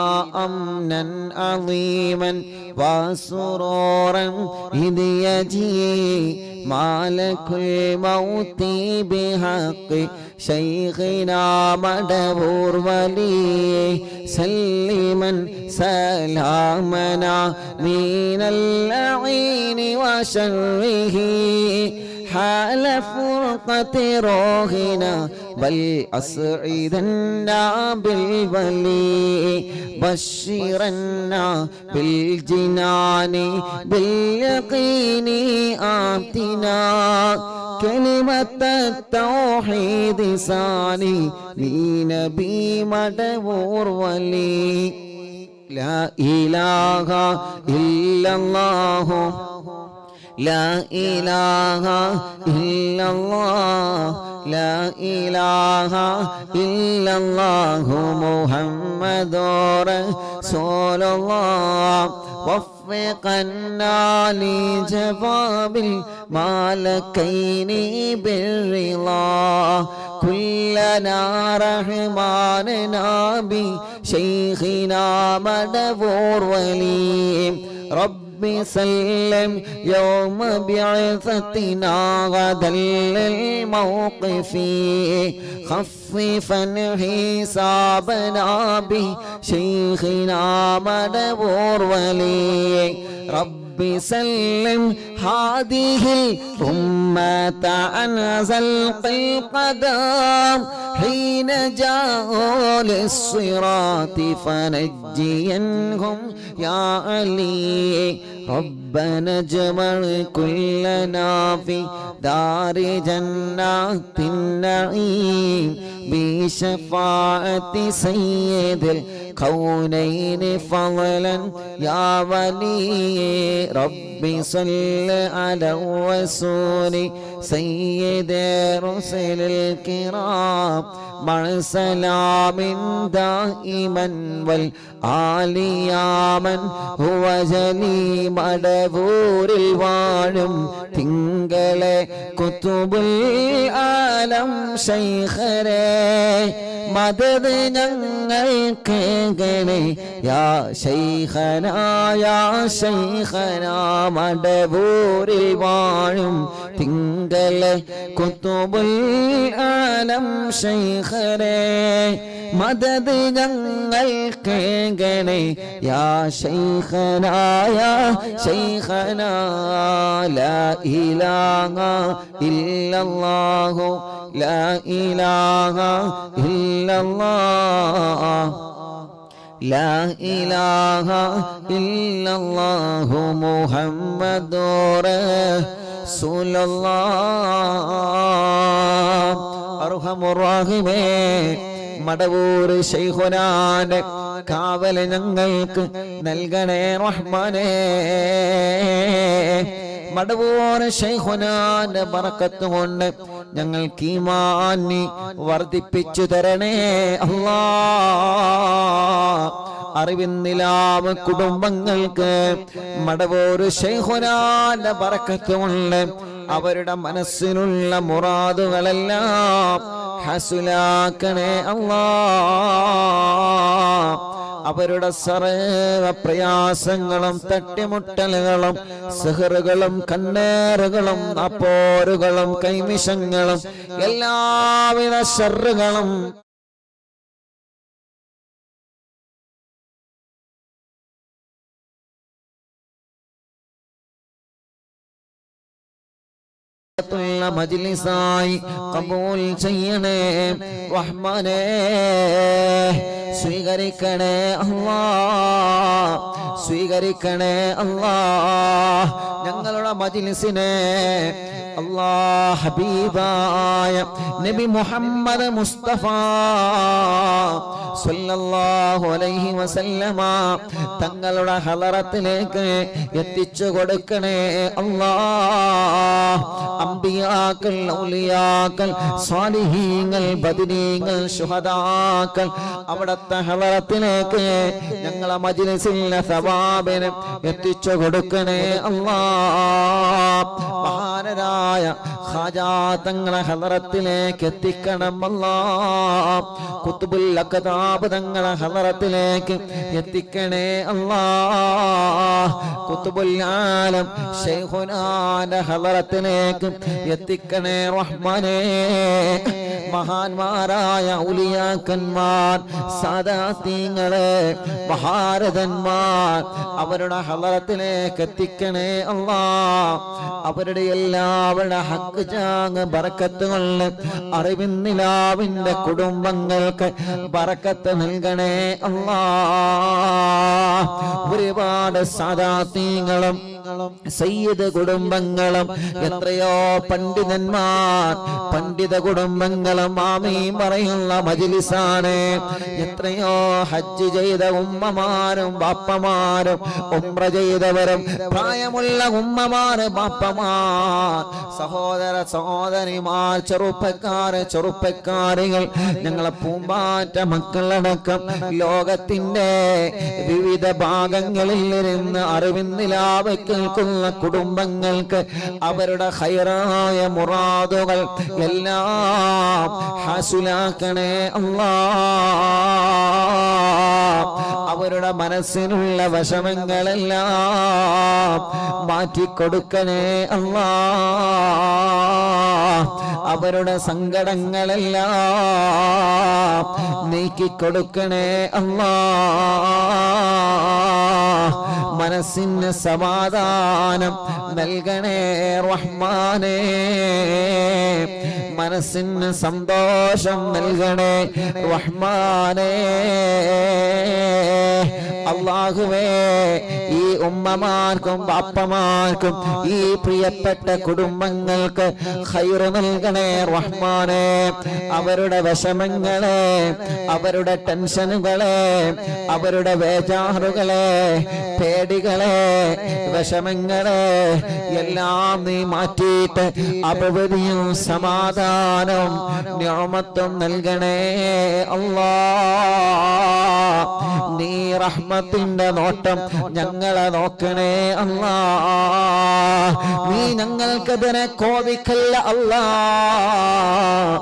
أمنا عظيما وسرورا إذ يجي مالك الموت بحق شيخنا مدبور ولي سلما سلامنا من اللعين وشره حال فرقة روحنا بل أسعدنا بالولي بشرنا بالجنان باليقين آتنا كلمة التوحيد ثاني لنبي مدبور ولي لا إله إلا الله لا إله إلا الله لا إله إلا الله محمد رسول الله وفقنا لجواب المالكين بالرضا كلنا رحماننا بشيخنا مدبور ولي رب سلم يوم بعثتنا غدا للموقف خففا حسابنا بشيخنا مدبور ولي رب سلم هذه الأمة عن زلق القدم حين جاءوا للصراط فنجينهم يا علي ربنا اجمع كلنا في دار جنات النعيم بشفاعة سيد الكونين فضلا يا ولي ربي صل على الرسول سيد رسل الكرام مع سلام دائما والآل يا من هو جلي مدبور الوالم തിങ്കളെ കുത്തുബുൽ ആലം ശൈഖരേ മദദ് ഞങ്ങൾക്കേകണേ യാ ശൈഖനാ യാ ശൈഖനാ മടവൂരിൽ വാഴും തിങ്കളെ കുത്തുബുൽ ആലം ശൈഖരേ മദദ് ഞങ്ങൾക്കേകണേ യാ ശൈഖനാ യാ ശൈഖനാ ലാ ഇലാഹ ഇല്ലല്ലാഹു ലാ ഇലാഹ ഇല്ലല്ലാഹ് ലാ ഇലാഹ ഇല്ലല്ലാഹു മുഹമ്മദുർ റസൂലുള്ളാഹ് അർഹമുർ റഹീമേ മടവൂർ ശൈഖുനാന്റെ കാവല് ഞങ്ങൾക്ക് നൽകണേ റഹ്മാനേ മടവൂർ ശൈഖുനാന്റെ ബറക്കത്ത് കൊണ്ട് ഞങ്ങൾക്ക് ഈമാനി വർദ്ധിപ്പിച്ചു തരണേ അല്ലാഹ് അറിവിന്നിലാവ് കുടുംബങ്ങൾക്ക് മടവൂർ ശൈഖുനാന്റെ ബറക്കത്ത് കൊണ്ട് അവരുടെ മനസ്സിലുള്ള മുറാദുകളെല്ലാം ഹസുലാക്കണേ അല്ലാഹ് അവരുടെ സർവ്വ പ്രയാസങ്ങളും തട്ടിമുട്ടലുകളും സിഹറുകളും കണ്ണേറുകളും അപ്പോരുകളും കൈമിഷങ്ങളും എല്ലാവിധ ശർറുകളും മജ്ലിസായി കബൂൽ ചെയ്യണേ റഹ്മാനേ. സ്വീകരിക്കണേ അല്ലാഹ്, സ്വീകരിക്കണേ അല്ലാഹ് ഞങ്ങളുടെ മജ്ലിസിനെ. അല്ലാഹ് ഹബീബായ നബി മുഹമ്മദ് മുസ്തഫ സല്ലല്ലാഹു അലൈഹി വസല്ലമ തങ്ങളുടെ ഹളറത്തിലേക്ക് എത്തിച്ചു കൊടുക്കണേ അല്ലാഹ്. അംബിയാക്കൾ, ഔലിയാക്കൾ, സ്വാലിഹീങ്ങൾ, ബദരീങ്ങൾ, ശുഹദാക്കൾ അവിടുത്തെ ഹളറത്തിലേക്ക് ഞങ്ങളെ മജ്ലിസിലെ സവാബിനെ എത്തിച്ചു കൊടുക്കണേ അല്ലാഹ്. മഹാനരായ ഖാജാ തങ്ങളെ ഹളറത്തിലേക്ക് എത്തിക്കണം അല്ലാഹ്. ഖുത്ബുൽ അഖ്താബ് തങ്ങളെ ഹളറത്തിലേക്ക് എത്തിക്കണേ അല്ലാഹ്. ഖുത്ബുൽ ആലം ശൈഖുനാന്റെ ഹളറത്തിലേക്ക് എത്തിക്കണേ റഹ്മാനേ. മഹാന്മാരായ ഔലിയാക്കന്മാർ, സാദാത്തീങ്ങളെ, മഹാരഥന്മാർ അവരുടെ ഹളറത്തിലേക്ക് എത്തിക്കണേ അല്ലാഹ്. അവരുടെ എല്ലാവരുടെ ഹക്ക് ചാങ് ബറക്കത്ത് കൊണ്ട് അറിവിന്നിലാവിന്റെ കുടുംബങ്ങൾക്ക് ബറക്കത്ത് നൽകണേ അല്ലാഹ്. ഒരുപാട് സാദാത്തീങ്ങളും സയ്യിദ് കുടുംബങ്ങളും എത്രയോ പണ്ഡിതന്മാർ, പണ്ഡിത കുടുംബങ്ങളും ആമീൻ പറയുന്ന മജ്ലിസാണ്. എത്രയോ ഹജ്ജ് ചെയ്ത ഉമ്മമാരും ബാപ്പമാരും, ഉംറ ചെയ്തവരും, പ്രായമുള്ള ഉമ്മമാര്, ബാപ്പമാർ, സഹോദര സഹോദരിമാർ, ചെറുപ്പക്കാര്, ചെറുപ്പക്കാരികൾ, ഞങ്ങളെ പൂമ്പാറ്റ മക്കളടക്കം ലോകത്തിന്റെ വിവിധ ഭാഗങ്ങളിൽ ഇരുന്ന് അറിവിന്നിലാവ് കേൾക്കുന്ന കുടുംബങ്ങൾക്ക് അവരുടെ ഖൈറായ മുറാദുകൾ എല്ലാം ഹാസിലാക്കണേ അല്ലാഹ്. അവരുടെ മനസ്സിനുള്ള വിഷമങ്ങളെല്ലാം മാറ്റിക്കൊടുക്കണേ അല്ലാഹ്. അവരുടെ സങ്കടങ്ങളെല്ലാം നീക്കിക്കൊടുക്കണേ അല്ലാഹ്. മനസ്സിന് സമാധാനം നൽകണേ റഹ്മാനേ. മനസ്സിന് സന്തോഷം നൽകണേ റഹ്മാനേ. അല്ലാഹുവേ, ഈ ഉമ്മമാർക്കും ബാപ്പമാർക്കും ഈ പ്രിയപ്പെട്ട കുടുംബങ്ങൾക്ക് ഖൈർ നൽകണേ റഹ്മാനേ. അവരുടെ വിഷമങ്ങളെ, അവരുടെ ടെൻഷനുകളെ, അവരുടെ വേജാറുകളെ, പേടികളെ, വിഷമങ്ങളെ എല്ലാം നീ മാറ്റിയിട്ട് അഭിവൃദ്ധിയും സമാധാനവും നിഅമത്തും നൽകണേ അല്ലാഹ്. നീ റഹ്മത്തിന്റെ നോട്ടം ഞങ്ങളെ നോക്കണേ അല്ലാഹ്. നീ ഞങ്ങൾക്കെതിരെ കോപിക്കല്ല അല്ലാഹ്.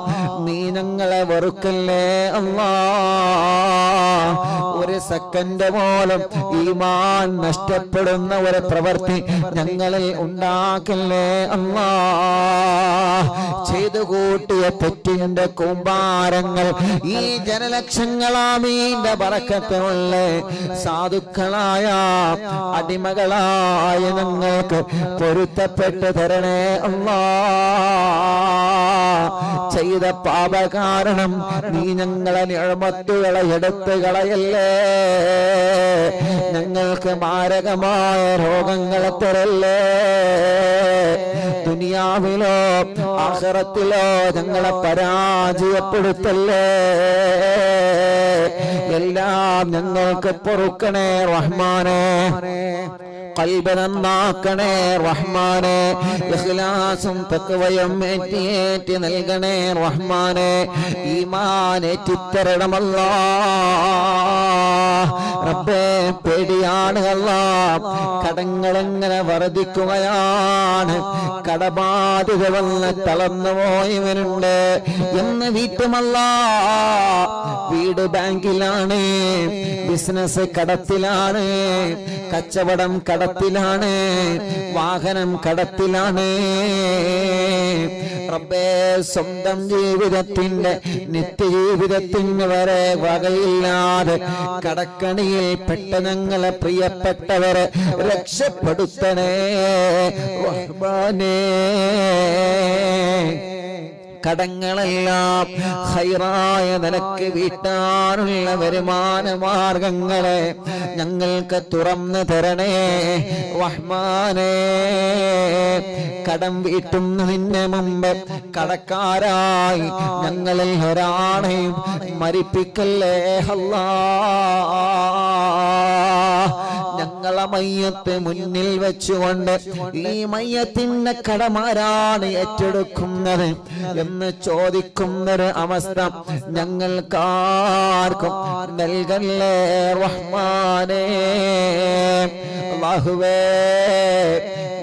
നീ ഞങ്ങളെ വെറുക്കല്ലേ അല്ലാഹ്. ഒരു സെക്കൻഡ് പോലും ഈമാൻ നഷ്ടപ്പെടുന്ന ഒരു പ്രവൃത്തി ഞങ്ങളിൽ ഉണ്ടാക്കല്ലേ അല്ലാഹ്. ചെയ്തു കൂട്ടിയ തെറ്റിന്റെ കൂമ്പാരങ്ങൾ ഈ ജനലക്ഷങ്ങളാമീന്റെ ബറക്കത്തുള്ള സാധുക്കളായ അടിമകളായ ഞങ്ങൾക്ക് പൊരുത്തപ്പെട്ടു തരണേ അല്ലാഹ്. ചെയ്ത പാപ കാരണം നീ ഞങ്ങളെ നിഅമത്തുകളെ എടുത്തു കളയല്ലേ. ഞങ്ങൾക്ക് മാരകമായ രോഗങ്ങളെ തരല്ലേ. ദുനിയാവിലോ ആഖിറത്തിലോ ഞങ്ങളെ പരാജയപ്പെടുത്തല്ലേ. എല്ലാം ഞങ്ങൾക്ക് പൊറുക്കണേ റഹ്മാനേ. ഖൽബ് നന്നാക്കണേ റഹ്മാനേ. ഇഖ്ലാസും തഖ്വയും ഏറ്റി നൽകണേ റഹ്മാനേ. ഈമാൻ ഏറ്റിത്തരണം അല്ലാഹ്. റബ്ബേ, പേടിയാണ് അല്ലാഹ്. കടങ്ങൾ എങ്ങനെ വർദ്ധിക്കുകയാണ്, കടബാധ്യത വന്ന് തളർന്നു പോയവരുണ്ട് എന്ന് വീട്ടുമല്ല. വീട് ബാങ്കിലാണ്, ബിസിനസ് കടത്തിലാണ്, കച്ചവടം കടത്തിലാണ്, വാഹനം കടത്തിലാണ്. റബ്ബേ, സ്വന്തം ജീവിതത്തിന്റെ നിത്യജീവിതത്തിന് വരെ വകയില്ലാതെ കടക്കണിയിൽ പെട്ട ഞങ്ങളെ പ്രിയപ്പെട്ടവരെ രക്ഷപ്പെടുത്തണേ റഹ്മാനേ. കടങ്ങളെല്ലാം ഖൈറായ നിലക്ക് വീട്ടാനുള്ള വരുമാന മാർഗങ്ങളെ ഞങ്ങൾക്ക് തുറന്നു തരണേ റഹ്മാനേ. കടം വീട്ടുന്നതിന് മുമ്പ് കടക്കാരായി ഞങ്ങളിൽ ഒരാളെയും മരിപ്പിക്കല്ലേ അല്ലാഹ്. ഞങ്ങളെ മയ്യത്ത് മുന്നിൽ വെച്ചുകൊണ്ട് ഈ മയ്യത്തിന്റെ കടമാരാണ് ഏറ്റെടുക്കുന്നത് എന്ന് ചോദിക്കുന്നൊരു അവസ്ഥ ഞങ്ങൾക്കാർക്കും നൽകല്ലേ റഹ്മാനേ. അല്ലാഹുവേ,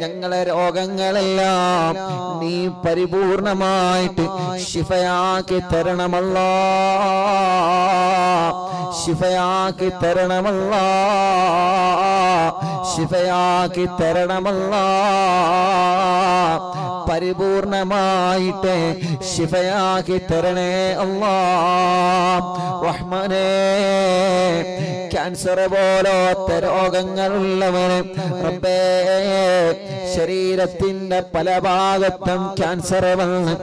ഞങ്ങളെ രോഗങ്ങളെല്ലാം നീ പരിപൂർണമായിട്ട് ശിഫയാക്കി തരണമല്ലാ, ശിഫയാക്കി തരണമല്ലാ, ശിഫയാക്കി തരണമല്ലാ. പരിപൂർണമായിട്ട് ശിഫയാക്കി തരണേ അല്ലാഹ് റഹ്മാനേ. ക്യാൻസർ പോലത്തെ രോഗങ്ങളുള്ളവന് റബ്ബേ, ശരീരത്തിന്റെ പല ഭാഗത്തും ക്യാൻസർ വന്ന്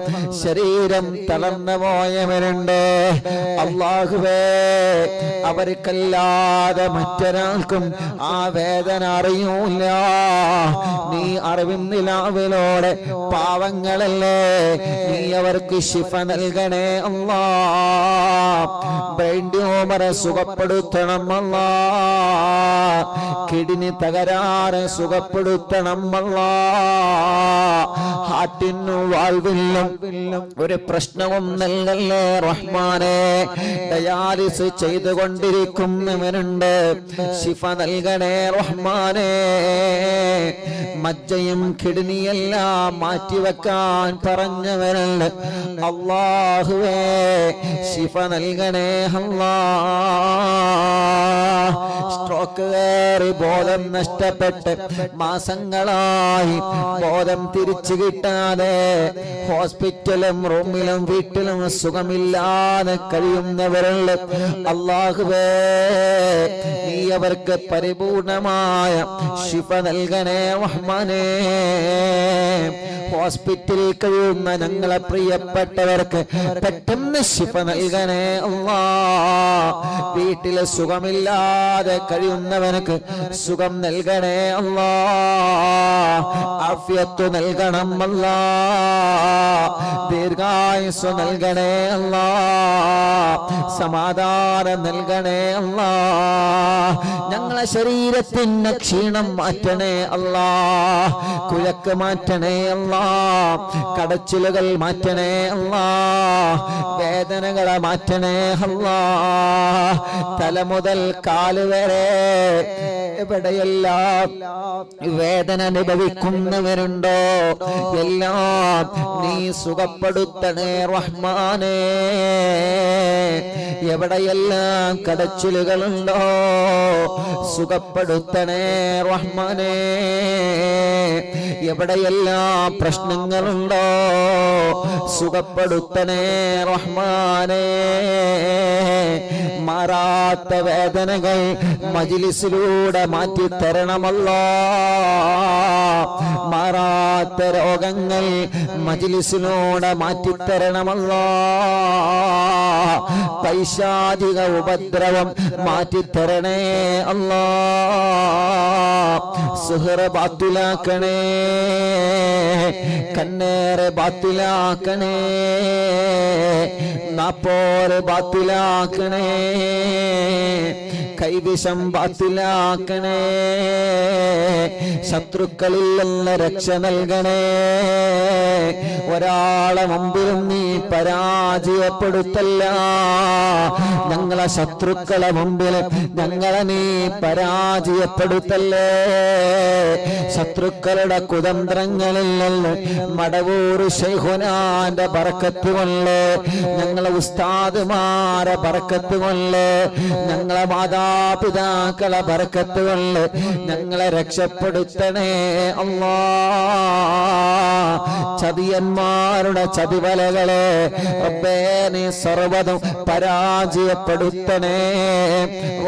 ശരീരം തളർന്നു പോയവരുണ്ട്. അല്ലാഹുവേ, അവർക്കല്ലാതെ മറ്റൊരാൾക്കും ആ വേദന അറിയൂല. നീ അറിവിൻ നിലാവിലൂടെ പാവങ്ങളല്ലേ, നീ അവർക്ക് ശിഫ നൽകണേ അല്ലാഹ്. ബ്രെയിൻ ട്യൂമർ സുഖപ്പെടുത്തണം അല്ലാഹ്, കിഡ്നി തകരാറ് സുഖപ്പെടുത്തണം അല്ലാഹ്. ഹാർട്ടിനും വാൾവിനും ഒരു പ്രശ്നവും നൽകല്ലേ റഹ്മാനേ. ഡയാലിസ് ചെയ്തുകൊണ്ടിരിക്കുന്നവരുണ്ട്, ശിഫ നൽകണേ റഹ്മാനേ. മജ്ജയും കിഡ്നിയെല്ലാം മാറ്റിവെക്കാൻ പറഞ്ഞവരുണ്ട്, അല്ലാഹുവേ ശിഫ നൽകണേ അല്ലാഹ്. സ്ട്രോക്ക് കയറി ബോധം നഷ്ടപ്പെട്ട് മാസങ്ങളായി ബോധം തിരിച്ചു കിട്ടാതെ ഹോസ്പിറ്റലും റൂമിലും വീട്ടിലും സുഖമില്ലാതെ കഴിയുന്നവരുണ്ട്. അല്ലാഹുവേ, നീ അവർക്ക് പരിപൂർണമായ ശിഫ നൽകണേ റഹ്മാനേ. ഹോസ്പിറ്റലിൽ കഴിയുന്ന ഞങ്ങളെ പ്രിയപ്പെട്ടവർക്ക് പെട്ടെന്ന് ശിഫ നൽകണേ അല്ലാഹ്. വീട്ടിലെ സുഖമില്ലാതെ കഴിയുന്നവർക്ക് സുഖം നൽകണേ അല്ലാഹ്. ആഫിയത്ത് നൽകണം അല്ലാഹ്, ദീർഘായുസ്സ് നൽകണേ അല്ലാഹ്, സമാധാനം നൽകണേ അല്ലാഹ്. ഞങ്ങളെ ശരീരത്തിന് ക്ഷീണം മാറ്റണേ അല്ലാഹ്, കുഴക്ക് മാറ്റണേ അല്ലാഹ്, കടച്ചിലുകൾ മാറ്റണേ അല്ലാഹ്, വേദനകളെ മാറ്റണേ അല്ലാഹ്. തല മുതൽ കാല് വരെ എവിടെയെല്ലാം വേദന അനുഭവിക്കുന്നവരുണ്ടോ എല്ലാം നീ സുഖപ്പെടുത്തണേ റഹ്മാനേ. എവിടെയെല്ലാം കടച്ചിലുകളുണ്ടോ സുഖപ്പെടുത്തണേ റഹ്മാനേ. എവിടെയെല്ലാം പ്രശ്നങ്ങളുണ്ടോ സുഖപ്പെടുത്തണേ റഹ്മാനേ. മാറാത്ത വേദനകൾ മജ്‌ലിസിലൂടെ മാറ്റി തരണമല്ലാഹ്, മാറാത്ത രോഗങ്ങൾ മജ്‌ലിസിലൂടെ മാറ്റി തരണമല്ലാഹ്, പൈശാചിക ഉപദ്രവം മാറ്റി തരണേ അല്ലാഹ്. സുഹറ ബാത്തിലാക്കണേ, കണ്ണേറെ ബാത്തിലാക്കണേ, നാപ്പോരെ ബാത്തിലാക്കണേ, കൈവിഷം ബാത്തിലാക്കണേ, ശത്രുക്കളിൽ നിന്ന് രക്ഷ നൽകണേ. ഒരാളെ മുമ്പിലും നീ പരാജയപ്പെടുത്തല്ല. ഞങ്ങളെ ശത്രുക്കളെ മുമ്പിൽ ഞങ്ങളെ നീ പരാജയപ്പെടുത്തല്ലേ. ശത്രുക്കളുടെ കുതന്ത്രങ്ങളിൽ നിന്ന് മടവൂർ ശൈഖുനാന്റെ ബറക്കത്ത് കൊണ്ട്, ഞങ്ങളെ ഉസ്താദുമാരെ ബറക്കത്ത് കൊണ്ട്, ഞങ്ങളെ മാതാപിതാക്കളെ ബറക്കത്ത് കൊണ്ട് ഞങ്ങളെ രക്ഷപ്പെടുത്തണേ അല്ലാ. ചതിയന്മാരുടെ ചതിവലകളെ റബ്ബേ നീ സർവ്വതും പരാജയപ്പെടുത്തണേ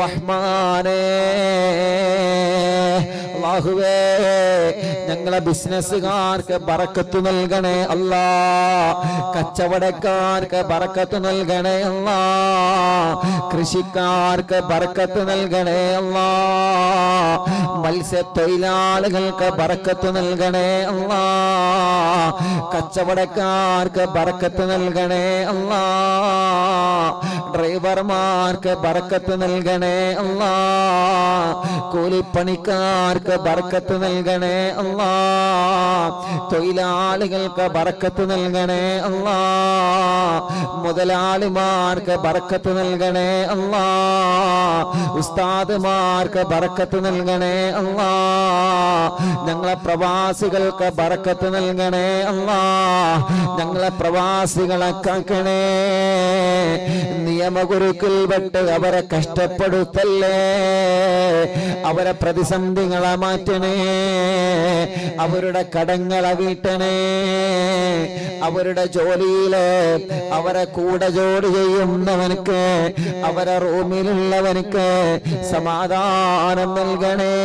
റഹ്മാനേ. അല്ലാഹുവേ ഞങ്ങളെ ബിസിനസ്സുകാർക്ക് ബറക്കത്ത് നൽകണേ അല്ലാ. കച്ചവടക്കാർക്ക് ബറക്കത്ത് നൽകണേ അല്ലാ. കൃഷിക്കാർക്ക് ബറക്കത്ത് നൽകണേ അല്ലാ. മത്സ്യത്തൊഴിലാളികൾക്ക് ബറക്കത്ത് നൽകണേ അല്ലാ. കച്ചവടക്കാർക്ക് ബറക്കത്ത് നൽകണേ അല്ലാ. ഡ്രൈവർമാർക്ക് ബറക്കത്ത് നൽകണേ അല്ലാ. കൂലിപ്പണിക്കാർക്ക് ബറക്കത്ത് നൽകണേ അല്ലാ. തൊഴിലാളികൾക്ക് ബറക്കത്ത് നൽകണേ അല്ലാ. മുതലാളിമാർക്ക് ബറക്കത്ത് നൽകണേ അല്ലാ. ഉസ്താദുമാർക്ക് ബറക്കത്ത് നൽകണേ അല്ലാ. ഞങ്ങളെ പ്രവാസികൾക്ക് ബറക്കത്ത് നൽകണേ അല്ലാ. ഞങ്ങളെ പ്രവാസികളെ കാക്കണേ. നിയമഗുരുക്കൾ വിട്ട് അവരെ കഷ്ടപ്പെടുത്തല്ലേ. അവരെ പ്രതിസന്ധികളെ മാറ്റണേ. അവരുടെ കടങ്ങളെ വീട്ടണേ. അവരുടെ ജോലിയില് അവരെ കൂടെ ജോലി ചെയ്യുന്നവനക്ക്, അവരെ റൂമിലുള്ളവനക്ക് സമാധാനം നൽകണേ.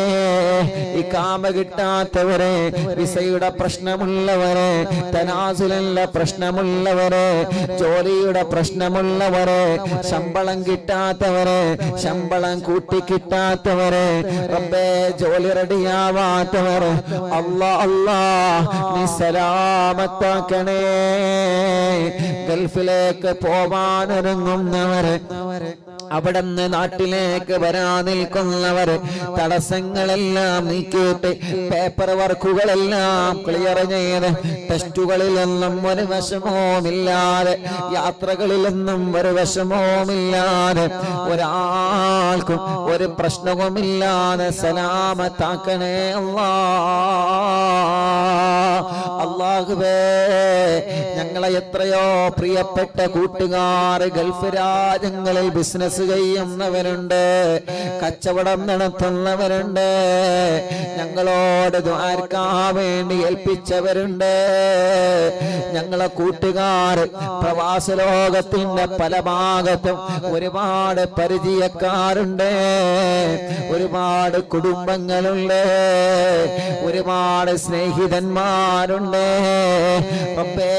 ഈ കാമ കിട്ടാത്തവരെ, വിസയുടെ പ്രശ്നമുള്ളവരെ, തനാസുലിന്റെ പ്രശ്നമുള്ളവരെ, ജോലിയുടെ പ്രശ്നമുള്ളവരെ, ശമ്പളം കിട്ടാത്തവരെ, ശമ്പളം കൂട്ടി കിട്ടാത്തവരെ, റബ്ബേ ജോലി റെഡിയാവാത്തവരെ അല്ലാ അല്ലാ നീ സലാമത്താക്കണേ. ഗൾഫിലേക്ക് പോവാനൊരുങ്ങുന്നവരെ, അവിടുന്ന് നാട്ടിലേക്ക് വരാൻ നിൽക്കുന്നവര് തടസ്സങ്ങളെല്ലാം നീക്കിയിട്ട് പേപ്പർ വർക്കുകളെല്ലാം ക്ലിയർ ചെയ്ത് ടെസ്റ്റുകളിലൊന്നും ഒരു വിഷമവുമില്ലാതെ, യാത്രകളിലൊന്നും ഒരു വിഷമവുമില്ലാതെ, ഒരാൾക്കും ഒരു പ്രശ്നവുമില്ലാതെ സലാമത്താക്കണേ അല്ലാ. അല്ലാഹുവേ ഞങ്ങളെ എത്രയോ പ്രിയപ്പെട്ട കൂട്ടുകാർ ഗൾഫ് രാജ്യങ്ങളിൽ ബിസിനസ് ചെയ്യുന്നവരുണ്ട്, കച്ചവടം നടത്തുന്നവരുണ്ട്, ഞങ്ങളോട് ദുആർക്കാൻ വേണ്ടി ഏൽപ്പിച്ചവരുണ്ട്. ഞങ്ങളെ കൂട്ടുകാർ പ്രവാസ ലോകത്തിന്റെ പല ഭാഗത്തും ഒരുപാട് പരിചയക്കാരുണ്ട്, ഒരുപാട് കുടുംബങ്ങളുണ്ട്, ഒരുപാട് സ്നേഹിതന്മാരുണ്ട്. റബ്ബേ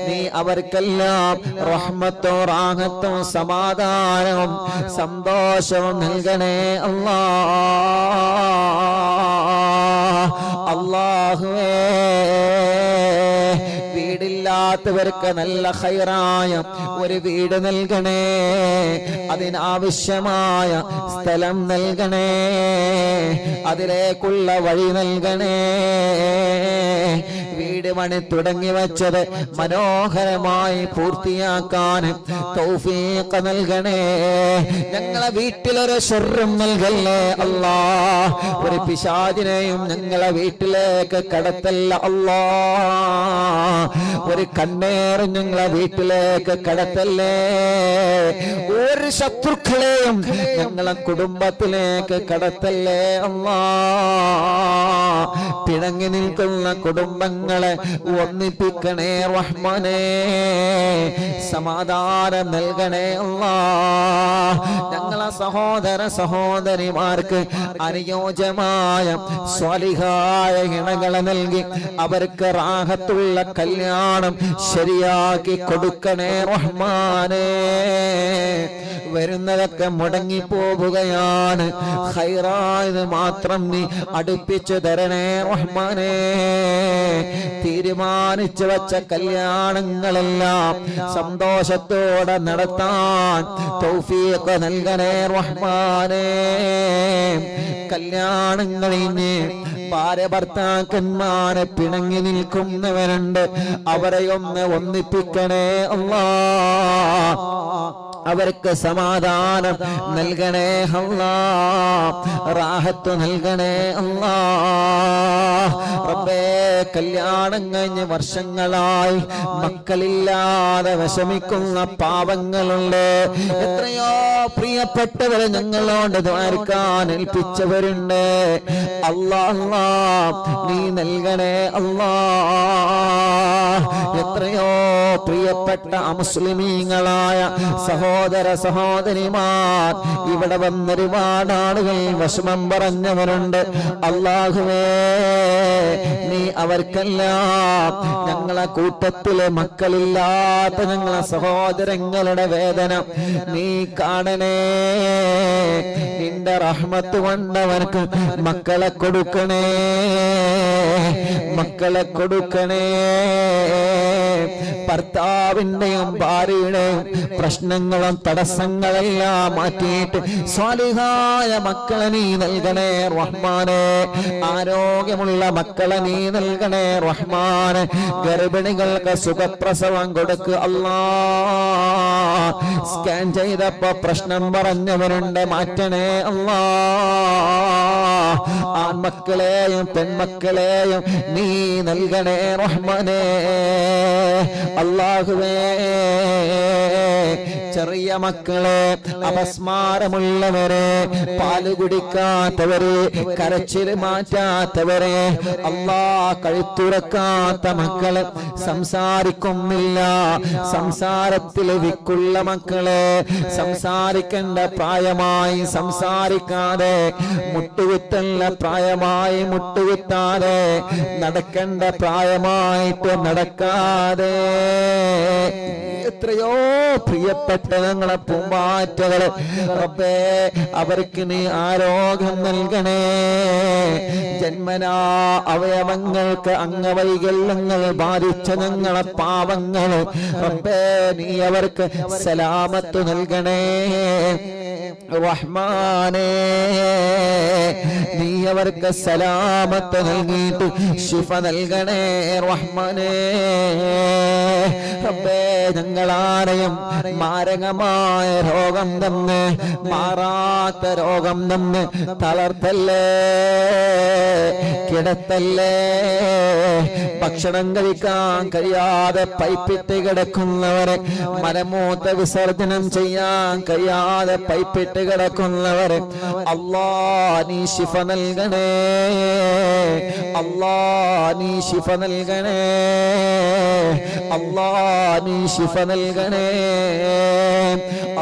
നീ അവർക്കെല്ലാം റഹ്മത്തും റാഹത്തും സമാധാനവും സന്തോഷവും നൽകണേ അല്ലാ. അല്ലാഹുവേ വീടില്ലാത്തവർക്ക് നല്ല ഖൈറായ ഒരു വീട് നൽകണേ. അതിനാവശ്യമായ സ്ഥലം നൽകണേ. അതിലേക്കുള്ള വഴി നൽകണേ. വീട് പണി തുടങ്ങി വെച്ചത് മനോഹരമായി പൂർത്തിയാക്കാൻ തൗഫീഖ് നൽകണേ. ഞങ്ങളെ വീട്ടിലൊരു ശർറും നൽകല്ലേ അല്ലാ. ഒരു പിശാചിനെയും ഞങ്ങളെ വീട്ടിലേക്ക് കടത്തല്ല അല്ലാ. ഒരു കണ്ണേറും ഞങ്ങളെ വീട്ടിലേക്ക് കടത്തല്ലേ. ഒരു ശത്രുക്കളെയും ഞങ്ങളെ കുടുംബത്തിലേക്ക് കടത്തല്ലേ അല്ലാ. പിണങ്ങി നിൽക്കുന്ന കുടുംബങ്ങളെ ഒന്നിപ്പിക്കണേ റഹ്മാനേ. സമാധാനം നൽകണേ അല്ലാ. ഞങ്ങളെ സഹോദര സഹോദരിമാർക്ക് അനുയോജ്യമായ സ്വാലിഹായ ഇണകളെ നൽകി അവർക്ക് റാഹത്തുള്ള കല്യാണം ശരിയാക്കി കൊടുക്കണേ റഹ്മാനേ. വരുന്നതൊക്കെ മുടങ്ങിപ്പോവുകയാണ്, ഖൈറായത് മാത്രം നീ അടുപ്പിച്ചു തരണേ റഹ്മാനേ. തീരുമാനിച്ചു വച്ച കല്യാണങ്ങളെല്ലാം സന്തോഷത്തോടെ നടത്താൻ തൗഫീഖ് നൽകണേ റഹ്മാനേ. കല്യാണം കഴിഞ്ഞ് ഭാര്യ ഭർത്താക്കന്മാരെ പിണങ്ങി നിൽക്കുന്നവരുണ്ട്, അവരെ ഒന്ന് ഒന്നിപ്പിക്കണേ അല്ലാഹ്. അവർക്ക് സമാധാനം നൽകണേ അല്ലാഹ്, റാഹത്ത് നൽകണേ അല്ലാഹ്. റബ്ബേ, കല്യാണം കഴിഞ്ഞ് വർഷങ്ങളായി മക്കളില്ലാതെ വിഷമിക്കുന്ന പാവങ്ങളുണ്ട്. എത്രയോ പ്രിയപ്പെട്ടവരെ ഞങ്ങളോട് ദ്വാരക്കാൻ ഏൽപ്പിച്ചവരുണ്ട്. അല്ലാഹ് നീ നൽകണേ അല്ലാഹ്. എത്രയോ പ്രിയപ്പെട്ട അമുസ്ലിമീങ്ങളായ സഹോദര സഹോദരിമാർ ഇവിടെ വന്നൊരുപാട് ആളുകൾ വിഷമം പറഞ്ഞവരുണ്ട്. അല്ലാഹുവേ, നീ അവർക്കെല്ലാം ഞങ്ങളെ കൂട്ടത്തിലെ മക്കളില്ലാത്ത ഞങ്ങളെ സഹോദരങ്ങളുടെ വേദന നീ കാണണേ. നിന്റെ റഹ്മത്ത് കൊണ്ടവർക്ക് മക്കളെ കൊടുക്കണേ, മക്കളെ കൊടുക്കണേ. ഭർത്താവിന്റെയും ഭാര്യയുടെയും പ്രശ്നങ്ങളും തടസ്സങ്ങളെല്ലാം മാറ്റിയിട്ട് സ്വാലിഹായ മക്കളെ നീ നൽകണേ റഹ്മാനെ. ആരോഗ്യമുള്ള മക്കളെ നീ നൽകണേ റഹ്മാനെ. ഗർഭിണികൾക്ക് സുഖപ്രസവം കൊടുക്കുക അല്ലാഹ്. സ്കാൻ ചെയ്തപ്പോ പ്രശ്നം പറഞ്ഞവരുണ്ട്, മാറ്റണേ അല്ലാഹ്. ആൺമക്കളെയും പെൺമക്കളെയും നീ നൽകണേ റഹ്മാനെ. അല്ലാഹുവേ, ചെറിയ മക്കളെ, അപസ്മാരമുള്ളവരെ, പാല് കുടിക്കാത്തവരെ, കരച്ചിൽ മാറ്റാത്തവരെ, അല്ലാഹ് കഴുത്തുറക്കാത്ത മക്കളെ, സംസാരിക്കുന്നില്ല, സംസാരത്തിൽ വിക്കുള്ള മക്കളെ, സംസാരിക്കേണ്ട പ്രായമായി സംസാരിക്കാതെ, മുട്ടുകുത്തല്ല പ്രായമായി മുട്ടുകുത്താതെ, നടക്കേണ്ട പ്രായമായിട്ട് നടക്കാതെ, എത്രയോ പ്രിയപ്പെട്ട ഞങ്ങളെ പൂമ്പാറ്റകള് റബ്ബേ, അവർക്ക് നീ ആരോഗ്യം നൽകണേ. ജന്മനാ അവയവങ്ങൾക്ക് അംഗവൈകല്യങ്ങൾ ബാധിച്ച ഞങ്ങളെ പാവങ്ങൾ റബ്ബേ, നീ അവർക്ക് സലാമത്ത് നൽകണേ റഹ്മാനേ. നീ അവർക്ക് സലാമത്ത് നൽകിയിട്ട് ശിഫ നൽകണേ റഹ്മാനേ. റബ്ബേ, ഞങ്ങളാരെയും മാരകമായ രോഗം തന്ന്, മാറാത്ത രോഗം തന്ന് തളർത്തല്ലേ, കിടത്തല്ലേ. ഭക്ഷണം കഴിക്കാൻ കഴിയാതെ പൈപ്പിട്ട് കിടക്കുന്നവരെ, മലമൂത്ര വിസർജനം ചെയ്യാൻ കഴിയാതെ പൈപ്പിട്ട് കിടക്കുന്നവരെ അല്ലാഹ് നീ ശിഫ നൽകണേ, അല്ലാഹ് നീ ശിഫ നൽകണേ, അല്ലാഹ് നീ ശിഫ നൽകണേ.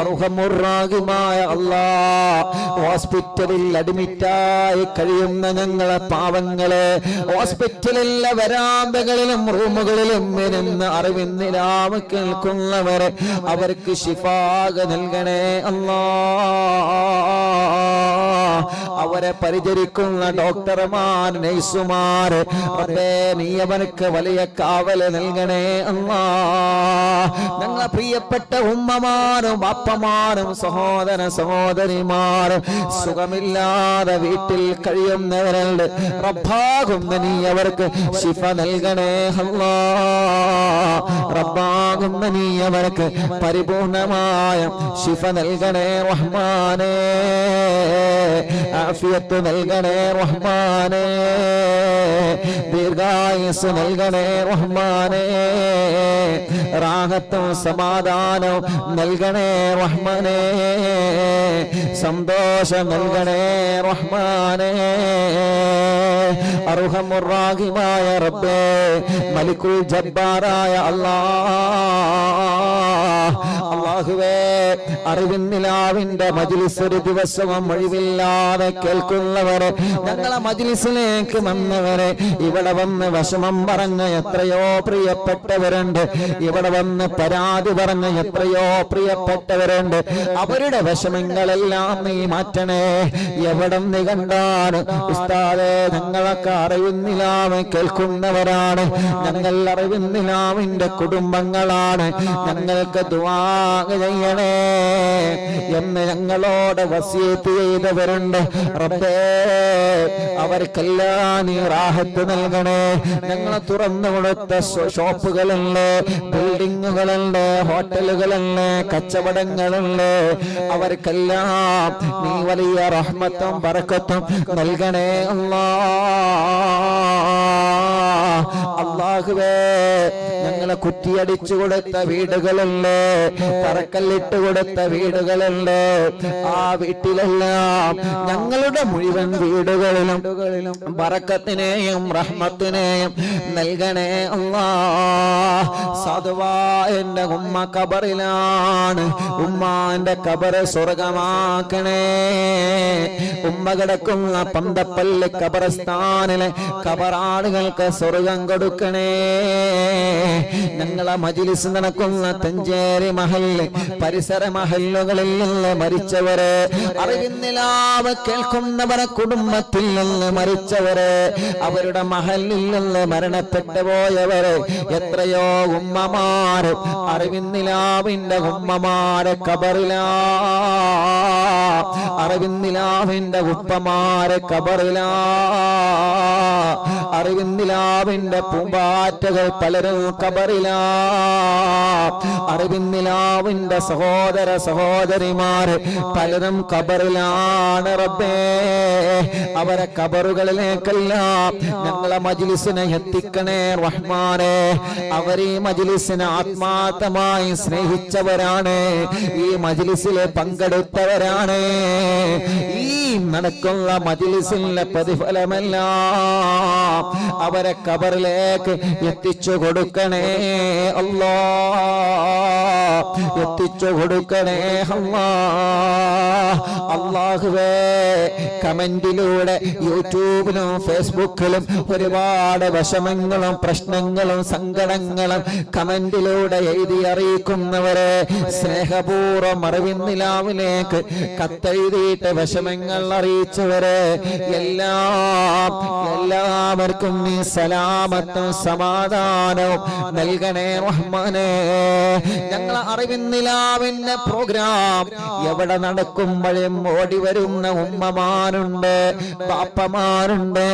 അർഹമുർറാഹിമായ അല്ലാഹ്, ഹോസ്പിറ്റലിൽ അഡ്മിറ്റായി കഴിയുന്ന ഞങ്ങളെ പാവങ്ങളെ, ഹോസ്പിറ്റലിലെ വരാന്തകളിലും റൂമുകളിലും ഇരുന്ന് അറിവിന്നിലാവ് കേൾക്കുന്നവരെ അവർക്ക് ശിഫാക നൽകണേ അല്ലാഹ്. അവരെ പരിചരിക്കുന്ന ഡോക്ടർമാർ, നഴ്സുമാർ റബ്ബേ, നീ അവർക്ക് വലിയ കാവല് നൽകണേ അല്ലാഹ്. ഞങ്ങളെ പ്രിയപ്പെട്ട ഉമ്മമാരും അപ്പമാരും സഹോദര സഹോദരിമാരും സുഖമില്ലാതെ വീട്ടിൽ കഴിയുന്നവരുണ്ട്, റബ്ബാകുന്ന നീ അവർക്ക് ശിഫ നൽകണേ അല്ലാഹ്. റബ്ബാകുന്ന നീ അവർക്ക് പരിപൂർണമായ ശിഫ നൽകണേ റഹ്മാനേ. ആഫിയത്ത് നൽകണേ റഹ്മാനേ, ദീർഘായുസ് നൽകണേ റഹ്മാനേ, റാഹത്തും സമാധാനവും നൽകണേ റഹ്മാനേ, സന്തോഷം നൽകണേ റഹ്മാനേ. അർഹമുർറാഹിമായ റബ്ബേ, മലിക്കുൽ ജബ്ബാറായ അല്ലാഹ്, അല്ലാഹുവേ, അറിവിൻ നിലാവിന്റെ മജ്ലിസ് ഒരു ദിവസവും ഒഴിവില്ലാതെ കേൾക്കുന്നവരെ, ഞങ്ങളെ മജ്ലിസിലേക്ക് വന്നവരെ, ഇവിടെ വന്ന് വിഷമം പറഞ്ഞ എത്രയോ പ്രിയപ്പെട്ടവരുണ്ട്, ഇവിടെ വന്ന് പരാതി പറഞ്ഞ എത്രയോ പ്രിയപ്പെട്ടവരുണ്ട്. അവരുടെ വിഷമങ്ങളെല്ലാം നീ മാറ്റണേ. എവിടെ നീ കണ്ടാണ് ഉസ്താദേ, ഞങ്ങളൊക്കെ അറിവിന്നിലാവ് കേൾക്കുന്നവരാണ്, ഞങ്ങൾ അറിവിന്നിലാവിന്റെ കുടുംബങ്ങളാണ്, ഞങ്ങൾക്ക് ദുആ ചെയ്യണേ എന്ന് ഞങ്ങളോട് വസിയത്ത് ചെയ്തവരുണ്ട്. റബ്ബേ, അവർക്കെല്ലാം നീ റാഹത്ത് നൽകണേ. ഞങ്ങൾ തുറന്നു കൊടുത്ത ഷോപ്പുകളുണ്ട്, ബിൽഡിങ്ങുകളുണ്ട്, ഹോട്ടലുകളുണ്ട്, കച്ചവടങ്ങളുണ്ട്, അവർക്കെല്ലാം നീ വലിയ റഹ്മത്തും ബറക്കത്തും നൽകണേ അല്ലാഹുവേ. ഞങ്ങളെ കുറ്റിയടിച്ചു കൊടുത്ത വീടുകളുണ്ട്, തറക്കല്ലിട്ട് കൊടുത്ത വീടുകളുണ്ട്, ആ വീട്ടിലെല്ലാം ഞങ്ങളുടെ മുഴുവൻ വീടുകളിലും ബറക്കത്തിനെയും റഹ്മത്തിനെയും നൽകണേ അല്ലാഹ്. സാധുവാ എന്റെ ഉമ്മ ഖബറിലാണ്, ഉമ്മാന്റെ ഖബറ് സ്വർഗമാക്കണേ. ഉമ്മ കിടക്കുന്ന പന്തപ്പള്ളി ഖബർസ്ഥാനിലെ ഖബറാളുകൾക്ക് സ്വർഗം കൊടുക്കണേ. ഞങ്ങളെ മജ്ലിസ് നടക്കുന്ന തഞ്ചേരി മഹല്ല് പരിസര മഹല്ലുകളിൽ നിന്ന് മരിച്ചവരെ, അറിവിന്നിലാവ് കേൾക്കുന്നവരെ കുടുംബത്തിൽ നിന്ന് മരിച്ചവരെ, അവരുടെ മഹല്ലിൽ നിന്ന് മരണപ്പെട്ടു പോയവരെ, എത്രയോ ഉമ്മമാര് അറിവിന്നിലാവിന്റെ ഉമ്മമാരെ ഖബറിലാ, അറിവിന്നിലാവിന്റെ ഉപ്പമാരെ ഖബറിലാ, അറിവിന്നിലാവിന്റെ പൂമ്പാറ്റകൾ പലരും ഖബറിലാ, അറിവിന്നിലാവിന്റെ സഹോദര സഹോദരിമാര് പലരും ഖബറിലാണ്. റബ്ബേ, അവരെ ഖബറുകളിലേക്കെല്ലാം ഞങ്ങളെ മജ്ലിസിനെ എത്തിക്കണേ റഹ്മാനേ. അവർ ഈ മജ്ലിസിനെ ആത്മാർത്ഥമായി സ്നേഹിച്ചവരാണ്, ഈ മജ്ലിസിൽ പങ്കെടുത്തവരാണ്. ഈ നടക്കുന്ന മജ്ലിസിന്റെ പ്രതിഫലമെല്ലാം അവരെ ഖബറിലേക്ക് എത്തിച്ചു കൊടുക്കണേ അല്ലാഹ്, എത്തിച്ചു കൊടുക്കണേ അല്ലാഹ്. അല്ലാഹുവേ, കമന്റിലൂടെ യൂട്യൂബിലും ഫേസ്ബുക്കിലും ഒരുപാട് വിഷമങ്ങളും പ്രശ്നങ്ങളും സങ്കടങ്ങളും കമന്റിലൂടെ എഴുതി അറിയിക്കുന്നവരെ, സ്നേഹപൂർവ്വം അറിവിന്നിലാവിലേക്ക് കത്തെഴുതിയിട്ട് വിഷമങ്ങൾ അറിയിച്ചവരെ എല്ലാവർക്കും നീ സലാമത്തും സമാധാനവും നൽകണേ റഹ്മാനേ. ഞങ്ങളെ അറിവിന്നിലാവിന്റെ പ്രോഗ്രാം എവിടെ നടക്കുമ്പോഴും ഓടി വരുന്ന ഉമ്മമാരുണ്ട്, പാപ്പമാരുണ്ട്,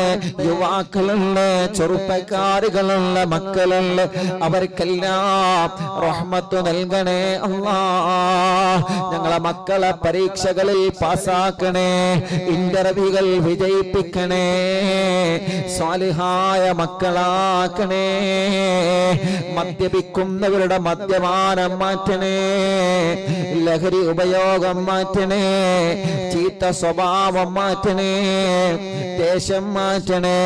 യുവാക്കളുണ്ട്, ചെറുപ്പക്കാരുകളുള്ള മക്കളുണ്ട്, അവർക്കെല്ലാം റഹ്മത്ത് നൽകണേ അല്ലാഹ്. ഞങ്ങളെ മക്കളെ പരീക്ഷകളിൽ പാസ്സാക്കണേ, ഇന്റർവ്യൂകൾ വിജയിപ്പിക്കണേ, സ്വാലിഹായ മക്കളാക്കണേ. മദ്യപിക്കുന്നവരുടെ മദ്യപാനം മാറ്റണേ, ലഹരി ഉപയോഗം മാറ്റണേ, ചീത്ത സ്വഭാവം മാറ്റണേ, ദേശം മാറ്റണേ,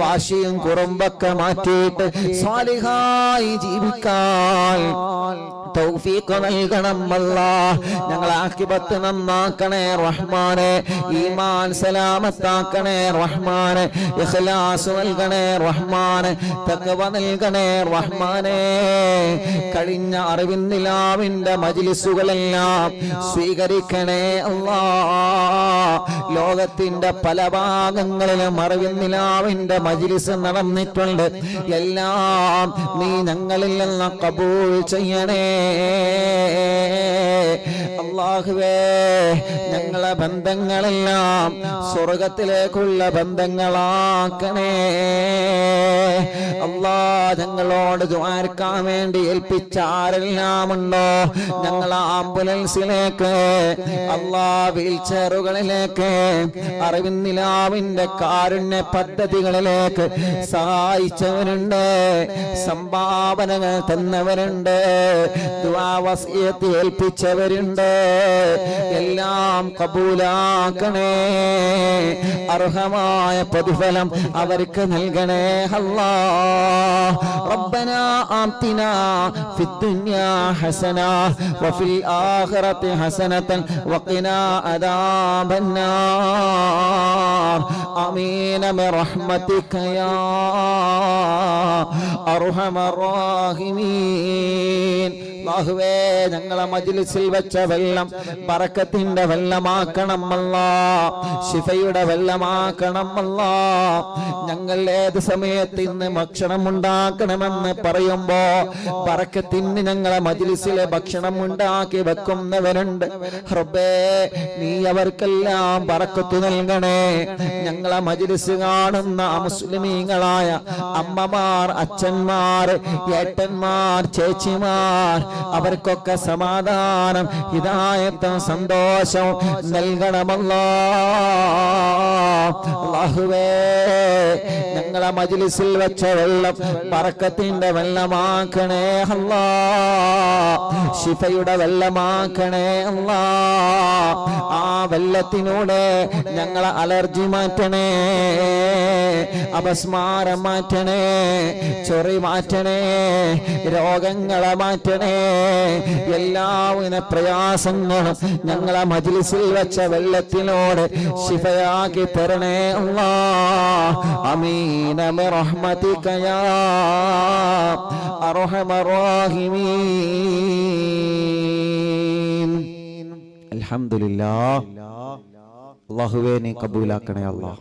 വാശിയും കുറുമ്പൊക്കെ മാറ്റിയിട്ട് സ്വാലിഹായി ജീവിക്കാൻ തൗഫീഖ് നൽകണം അല്ലാഹ്. ഞങ്ങളെ ആഖിബത്ത് നന്നാക്കണേ റഹ്മാനേ, ഈമാൻ സലാമത്താക്കണേ റഹ്മാനേ, ഇഖ്ലാസ് നൽകണേ റഹ്മാനേ, തഖ്വ നൽകണേ റഹ്മാനേ. കഴിഞ്ഞ അറിവിന്നിലാവിന്റെ മജ്ലിസുകളെല്ലാം സ്വീകരിക്കണേ അല്ലാഹ്. ലോകത്തിന്റെ പല ഭാഗങ്ങളിലും അറിവിന്നിലാവിന്റെ മജ്ലിസ് നടന്നിട്ടുണ്ട്, എല്ലാം നീ ഞങ്ങളിൽ നിന്ന് ഖബൂൽ ചെയ്യണേ അല്ലാഹുവേ. ഞങ്ങളെ ബന്ധങ്ങളെല്ലാം സ്വർഗത്തിലേക്കുള്ള ബന്ധങ്ങളാക്കണേ അല്ലാഹ്. ഞങ്ങളോട് ദുആർക്കാൻ വേണ്ടി ഏൽപ്പിച്ച ആരെല്ലാം ഉണ്ടോ, ഞങ്ങൾ ആംബുലൻസിലേക്ക് അല്ലാഹ്, വീൽ ചെയറുകളിലേക്ക്, അറിവിന്നിലാവിന്റെ കാരുണ്യ പദ്ധതികളിലേക്ക് സഹായിച്ചവരുണ്ട്, സംഭാവനകൾ തന്നവരുണ്ട്, ദുആ വസിയത്ത് ഏൽപ്പിച്ചവരുണ്ട്, എല്ലാം കബൂലാക്കണേ. അർഹമായ പ്രതിഫലം അവർക്ക് നൽകണേ അല്ലാഹ്. റബ്ബനാ ആതിനാ ഫിദ്ദുനിയാ ഹസന വഫിൽ ആഖിറതി ഹസനതൻ വഖിനാ അദാബന്നാർ. ആമീൻ ബിറഹ്മതിക യാ അർഹമർ റഹീമീൻ. അല്ലാഹുവേ ഞങ്ങളെ മജ്ലിസിൽ വെച്ച വെള്ളം ബറക്കത്തിന്റെ വെള്ളമാക്കണം അല്ലാഹ്, ശിഫയുടെ വെള്ളമാക്കണം അല്ലാഹ്. ഞങ്ങൾ ഏത് സമയത്ത് ഇന്ന് ഭക്ഷണം ഉണ്ടാക്കണമെന്ന് പറയുമ്പോ ബറക്കത്തിന് ഞങ്ങളെ മജ്ലിസിലെ ഭക്ഷണം ഉണ്ടാക്കി വെക്കുന്നവരുണ്ട്. റബ്ബേ നീ അവർക്കെല്ലാം ബറക്കത്ത് നൽകണേ. ഞങ്ങളെ മജ്ലിസ് കാണുന്ന മുസ്ലിമീങ്ങളായ അമ്മമാർ, അച്ഛന്മാർ, ഏട്ടന്മാർ, ചേച്ചിമാർ, അവർക്കൊക്കെ സമാധാനം, ഹിദായത്തും സന്തോഷവും നൽകണമല്ലാഹ്. അല്ലാഹുവേ ഞങ്ങളെ മജ്ലിസിൽ വെച്ച വെള്ളം ബറക്കത്തിന്റെ വെള്ളമാക്കണേ അല്ലാഹ്, ശിഫയുടെ വെള്ളമാക്കണേ അല്ലാഹ്. ആ വെള്ളത്തിനൂടെ ഞങ്ങളെ അലർജി മാറ്റണേ, അപസ്മാരം മാറ്റണേ, ചൊറി മാറ്റണേ, രോഗങ്ങളെ മാറ്റണേ, എല്ലാവിധ പ്രയാസങ്ങളും ഞങ്ങളെ മജ്ലിസിൽ വെച്ച വെള്ളത്തിനോട് ശിഫയാക്കി തരണേ അല്ലാഹ്. ആമീൻ ബിറഹ്മതിക യാ അർഹമർ റഹീമീൻ. അൽഹംദുലില്ലാഹ്. അല്ലാഹുവേ നീ കബൂലാക്കണേ അല്ലാഹ്.